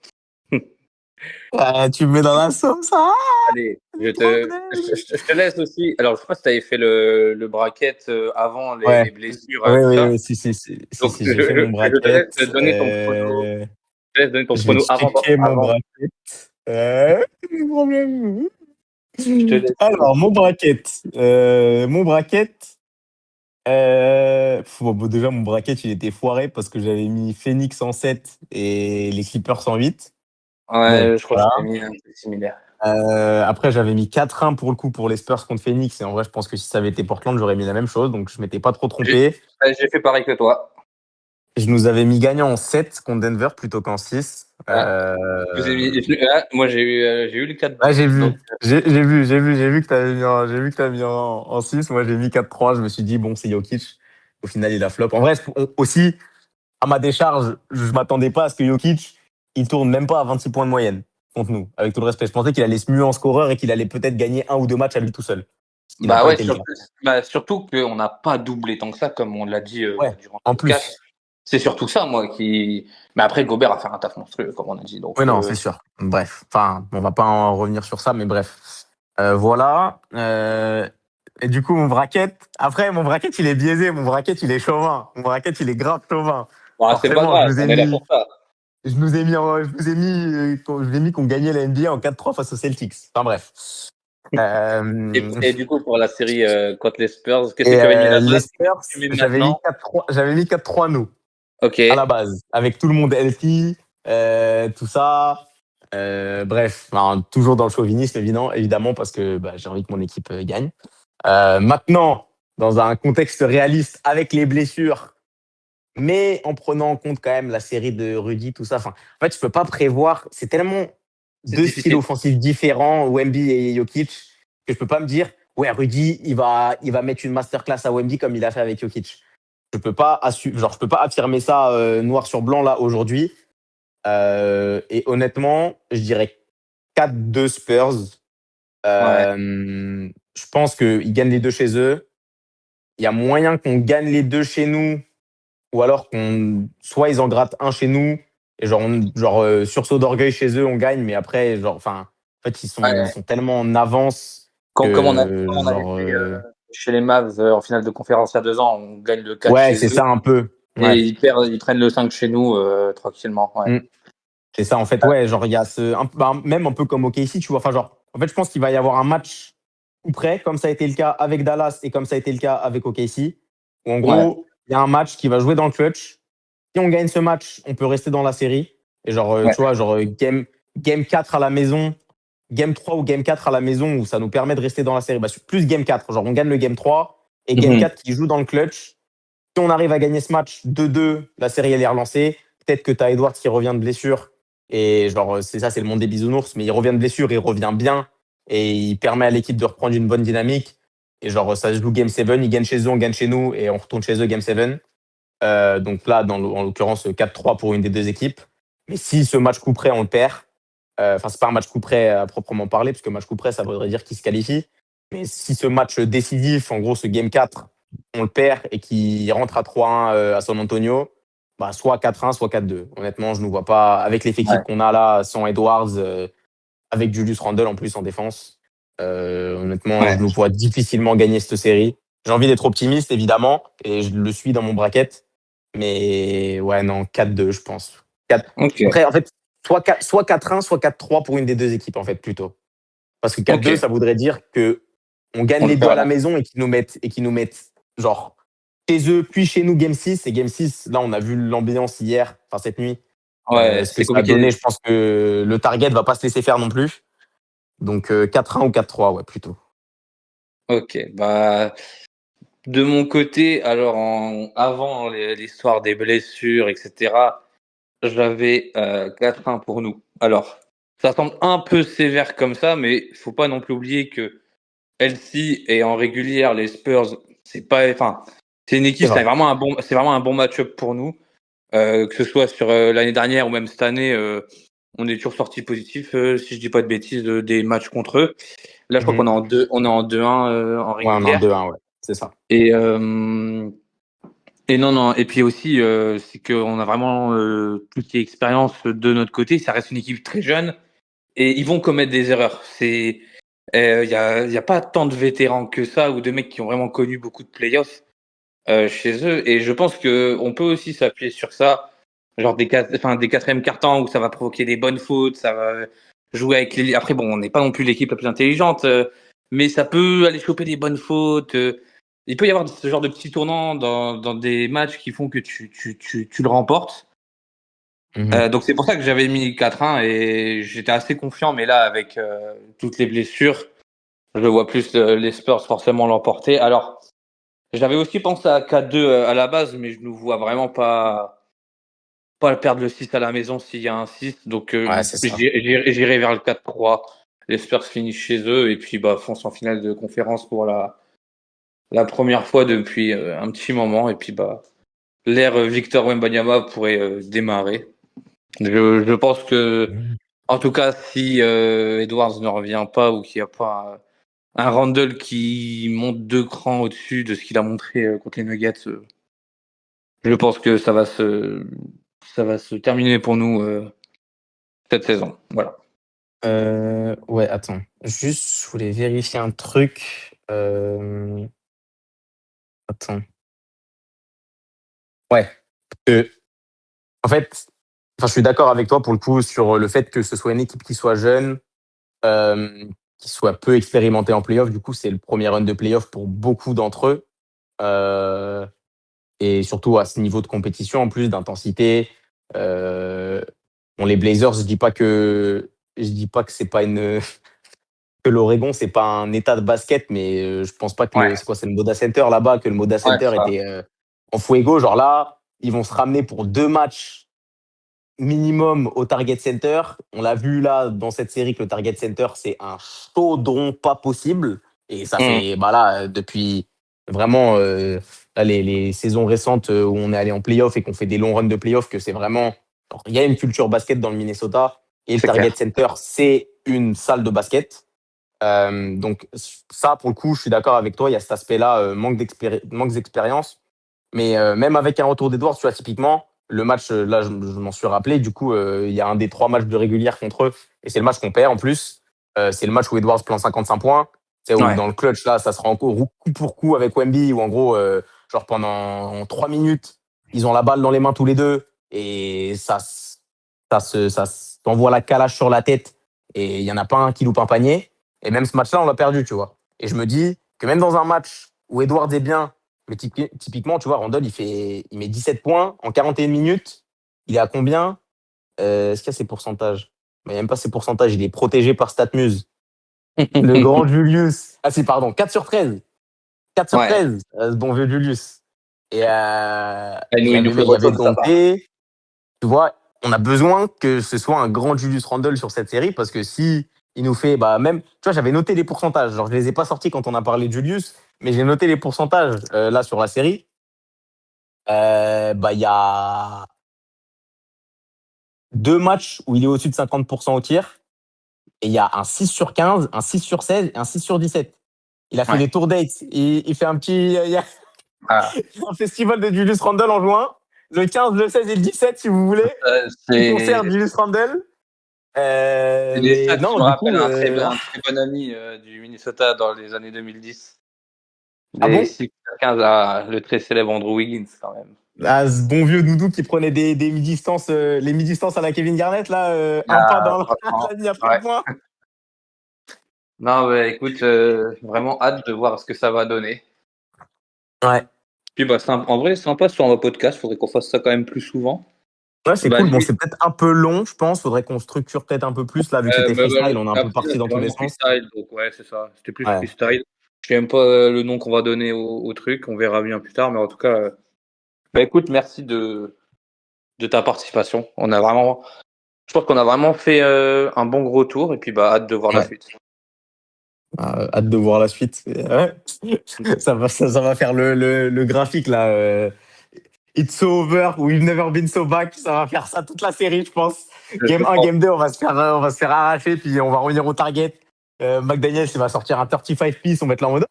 Tu me mets dans la sauce, ça. Allez, Trop bien. je te laisse aussi. Alors, je sais pas si tu avais fait le bracket avant Ouais, les blessures, ouais, tout ouais, ça. ouais, Donc, si, j'ai fait mon je te laisse bracket. donner ton prono. Je te laisse donner ton Je vais prono checker mon avant. bracket. Pas problème. Je te laisse. Alors, mon bracket. Bon, déjà, mon bracket, il était foiré parce que j'avais mis Phoenix en 7 et les Clippers en 8. Bon, Ouais, je crois que voilà. j'avais mis un truc similaire. Après, j'avais mis 4-1 pour le coup pour les Spurs contre Phoenix. Et en vrai, je pense que si ça avait été Portland, j'aurais mis la même chose. Donc, je m'étais pas trop J'ai trompé. j'ai fait pareil que toi. Je nous avais mis gagnant en 7 contre Denver plutôt qu'en 6. Ouais. Moi, j'ai eu les 4 Ouais, deux. j'ai vu. Donc, J'ai vu que j'ai vu que t'as mis en 6. Moi, j'ai mis 4-3. Je me suis dit, bon, c'est Jokic. Au final, il a flop. En vrai, aussi, à ma décharge, je m'attendais pas à ce que Jokic, il tourne même pas à 26 points de moyenne contre nous. Avec tout le respect. Je pensais qu'il allait se muer en scoreur et qu'il allait peut-être gagner un ou deux matchs à lui tout seul. Ce qui n'a bah pas ouais, été le cas. surtout qu'on n'a pas doublé tant que ça, comme on l'a dit Ouais, durant le en podcast. plus. C'est surtout ça, moi, qui. Mais après, Gobert a fait un taf monstrueux, comme on a dit. Oui, Donc, non, c'est sûr. Bref. Enfin, on va pas en revenir sur ça, mais bref. Voilà. Et du coup, mon bracket. Après, mon bracket, il est biaisé. Mon bracket, il est chauvin. Mon bracket, il est grave chauvin. bon, c'est pas Forcément, grave, on est là pour ça. je vous ai mis qu'on gagnait la NBA en 4-3 face aux Celtics. Enfin bref. Euh, Et du coup, pour la série contre les Spurs, qu'est-ce que tu avais mis à la les base? Qu'est-ce Spurs, que tu mets maintenant? j'avais mis 4-3 nous, Ok. à la base, avec tout le monde healthy, tout ça. Bref, enfin, toujours dans le chauvinisme, évidemment, parce que bah, j'ai envie que mon équipe gagne. Maintenant, dans un contexte réaliste, avec les blessures, mais en prenant en compte quand même la série de Rudy, tout ça. Enfin, en fait, je peux pas prévoir. C'est tellement C'est deux styles difficile. offensifs différents, Wemby et Jokic, que je peux pas me dire, ouais, Rudy, il va mettre une masterclass à Wemby comme il a fait avec Jokic. Je peux pas affirmer ça noir sur blanc là aujourd'hui. Et honnêtement, je dirais 4-2 Spurs. Ouais. Je pense qu'ils gagnent les deux chez eux. Il y a moyen qu'on gagne les deux chez nous ou alors soit ils en grattent un chez nous, et sursaut d'orgueil chez eux, on gagne, mais après, en fait, ils Ouais. sont tellement en avance Comme que, on avait fait chez les Mavs en finale de conférence il y a 2 ans, on gagne le 4 ouais, chez c'est eux ça un peu. et Ouais. ils prennent le 5 chez nous tranquillement. Ouais. Mm. C'est ça, en fait, ouais, il y a même un peu comme OKC, tu vois. Enfin, en fait, je pense qu'il va y avoir un match tout près, comme ça a été le cas avec Dallas et comme ça a été le cas avec OKC, où en Ouais. gros, il y a un match qui va jouer dans le clutch. Si on gagne ce match, on peut rester dans la série. Et Ouais. tu vois, game 4 à la maison, game 3 ou game 4 à la maison, où ça nous permet de rester dans la série. Bah, plus game 4, on gagne le game 3 et game Mhm. 4 qui joue dans le clutch. Si on arrive à gagner ce match 2-2, la série elle est relancée. Peut-être que tu as Edwards qui revient de blessure. Et c'est ça, c'est le monde des bisounours, mais il revient de blessure, il revient bien. Et il permet à l'équipe de reprendre une bonne dynamique. Et ça se joue Game 7, ils gagnent chez eux, on gagne chez nous, et on retourne chez eux Game 7. Donc là, en l'occurrence, 4-3 pour une des deux équipes. Mais si ce match coup près, on le perd, enfin, c'est pas un match coup près à proprement parler, parce que match coup près, ça voudrait dire qu'il se qualifie. Mais si ce match décisif, en gros, ce Game 4, on le perd et qu'il rentre à 3-1 à San Antonio, bah, soit 4-1, soit 4-2. Honnêtement, je ne nous vois pas, avec l'effectif Ouais. qu'on a là, sans Edwards, avec Julius Randle en plus en défense, honnêtement, je Ouais. nous vois difficilement gagner cette série. J'ai envie d'être optimiste, évidemment, et je le suis dans mon bracket. Mais ouais, non, 4-2, je pense. Ok. Après, en fait, soit 4-1, soit 4-3 pour une des deux équipes, en fait, plutôt. Parce que Ok. 4-2, ça voudrait dire que on gagne On le les deux perd à la là. maison et qu'ils nous mettent genre chez eux, puis chez nous, game 6. Et game 6, là, on a vu l'ambiance hier, enfin cette nuit, Ouais, ce que c'est ça a donné. Je compliqué. pense que le target va pas se laisser faire non plus. Donc 4-1 ou 4-3, ouais, plutôt. Ok. Bah, de mon côté, alors avant l'histoire des blessures, etc., j'avais 4-1 pour nous. Alors, ça semble un peu sévère comme ça, mais faut pas non plus oublier que LC et en régulière, les Spurs, c'est pas, enfin, c'est une équipe, C'est vrai. c'est vraiment un bon match-up pour nous. Que ce soit sur l'année dernière ou même cette année, on est toujours sorti positif, si je dis pas de bêtises, des matchs contre eux. Là, je crois qu'on est Mhm. on est en 2-1 en Ouais, on est en régulière. 2-1, ouais. C'est ça. Et, et non, non. Et puis aussi, c'est qu'on a vraiment tout ce qui est expérience de notre côté. Ça reste une équipe très jeune et ils vont commettre des erreurs. Il y a pas tant de vétérans que ça ou de mecs qui ont vraiment connu beaucoup de playoffs chez eux. Et je pense que on peut aussi s'appuyer sur ça, genre des quatrièmes cartons où ça va provoquer des bonnes fautes, ça va jouer avec les. Après, bon, on n'est pas non plus l'équipe la plus intelligente, mais ça peut aller choper des bonnes fautes. Il peut y avoir ce genre de petits tournants dans des matchs qui font que tu le remportes. Mhm. Donc c'est pour ça que j'avais mis 4-1 et j'étais assez confiant, mais là, avec toutes les blessures, je vois plus les Spurs forcément l'emporter. Alors, j'avais aussi pensé à 4-2 à la base, mais je ne vois vraiment pas perdre le 6 à la maison s'il y a un 6. Donc Ouais, c'est ça. j'irai vers le 4-3. Les Spurs finissent chez eux et puis bah, foncent en finale de conférence pour la première fois depuis un petit moment. Et puis bah, l'ère Victor Wembanyama pourrait démarrer. Je pense que, Mhm. en tout cas, si Edwards ne revient pas ou qu'il n'y a pas un Randle qui monte 2 crans au-dessus de ce qu'il a montré contre les Nuggets, je pense que ça va se terminer pour nous cette saison. Voilà. Ouais, attends. Juste, je voulais vérifier un truc. Attends. Ouais. Euh, En fait, enfin, je suis d'accord avec toi pour le coup sur le fait que ce soit une équipe qui soit jeune, euh, qui soit peu expérimentée en playoff. Du coup, c'est le premier run de playoff pour beaucoup d'entre eux. Euh, et surtout à ce niveau de compétition, en plus d'intensité. Euh, bon, les Blazers, je dis pas que c'est pas que l'Oregon, c'est pas un état de basket, mais je pense pas que Ouais, c'est le Moda Center là-bas, que le Moda ouais, Center ça. était en fuego. Genre là, ils vont se ramener pour 2 matchs minimum au Target Center. On l'a vu là dans cette série que le Target Center, c'est un chaudron pas possible. Et ça Mm, fait, bah là, depuis vraiment là, les saisons récentes où on est allé en playoff et qu'on fait des longs runs de playoff, que c'est vraiment. Alors, il y a une culture basket dans le Minnesota et le c'est Target clair. Center, c'est une salle de basket. Donc, ça, pour le coup, je suis d'accord avec toi. Il y a cet aspect-là, manque d'expérience. Mais même avec un retour d'Edwards, tu vois, typiquement, le match, là, je m'en suis rappelé. Du coup, il y a un des 3 matchs de régulière contre eux. Et c'est le match qu'on perd en plus. C'est le match où Edwards plante 55 points. C'est où Ouais. dans le clutch, là, ça sera encore coup pour coup avec Wemby, où en gros, genre pendant 3 minutes, ils ont la balle dans les mains tous les deux. Et ça t'envoie la calache sur la tête. Et il y en a pas un qui loupe un panier. Et même ce match-là, on l'a perdu, tu vois. Et je me dis que même dans un match où Edwards est bien, mais typiquement, tu vois, Randall, il met 17 points en 41 minutes. Il est à combien? Est-ce qu'il y a ses pourcentages? Mais il n'y a même pas ses pourcentages. Il est protégé par StatMuse. Le grand Julius. Ah, si, pardon. 4 sur 13. 4 sur Ouais. 13, ce bon vieux Julius. Et Il nous il y faudrait avait autre chose de sa Dante. part. Tu vois, on a besoin que ce soit un grand Julius Randle sur cette série parce que si il nous fait, bah, même, tu vois, j'avais noté les pourcentages. Genre, je les ai pas sortis quand on a parlé de Julius, mais j'ai noté les pourcentages là sur la série. Bah, il y a 2 matchs où il est au-dessus de 50% au tir. Et il y a un 6 sur 15, un 6 sur 16 et un 6 sur 17. Il a fait Ouais. des tours dates. Il fait il y a Ah, un festival de Julius Randle en juin. Le 15, le 16 et le 17, si vous voulez. Petit concert de c'est Julius Randle. des Mais stats qui non, me du rappellent coup. un très bon ami du Minnesota dans les années 2010. Ah Les bon? 6 15 à le très célèbre Andrew Wiggins, quand même. Ah, ce bon vieux Doudou qui prenait des mi-distances, les mi-distances à la Kevin Garnett, là, un pas Ah, dans franchement, la ligne à 3 ouais. points. Non, mais écoute, vraiment hâte de voir ce que ça va donner. Ouais. Puis, bah, en vrai, c'est sympa sur un podcast. Faudrait qu'on fasse ça quand même plus souvent. Ouais, c'est Bah, cool. Bon, limite, c'est peut-être un peu long, je pense. Faudrait qu'on structure peut-être un peu plus. Là, vu que c'était freestyle, on est un peu après, là, parti dans c'était tous les vraiment sens. freestyle. Donc, ouais, c'est ça. C'était plus Ouais. freestyle. Je sais même pas le nom qu'on va donner au truc. On verra bien plus tard. Mais en tout cas, bah, écoute, merci de ta participation. Je pense qu'on a vraiment fait un bon gros tour. Et puis, bah, hâte de voir la Ouais. suite. Hâte de voir la suite. Ouais. Ça va faire le graphique là. It's so over, we've never been so back. Ça va faire ça toute la série, je pense. Je Game 1, pense. game 2, on va se faire arracher, puis on va revenir au target. McDaniel, il va sortir un 35 piece, on va être là en mode.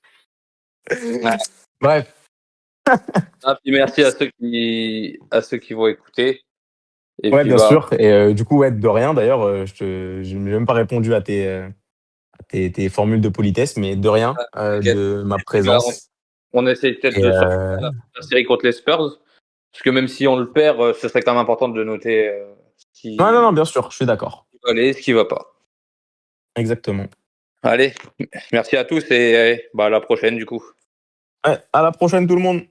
Ouais. Bref. Ah, puis merci à ceux qui vont écouter. Et Ouais, puis, bien bah, sûr. Et du coup, ouais, de rien. D'ailleurs, je n'ai même pas répondu à tes formules de politesse, mais de rien t'inquiète. de ma Et puis, bah, présence. on essaie peut-être Et de sortir la série contre les Spurs. Parce que même si on le perd, ce serait quand même important de noter ce non, non, non, qui bien sûr, je suis d'accord. va aller et ce qui va pas. Exactement. Allez, merci à tous et bah, à la prochaine du coup. Ouais, à la prochaine, tout le monde.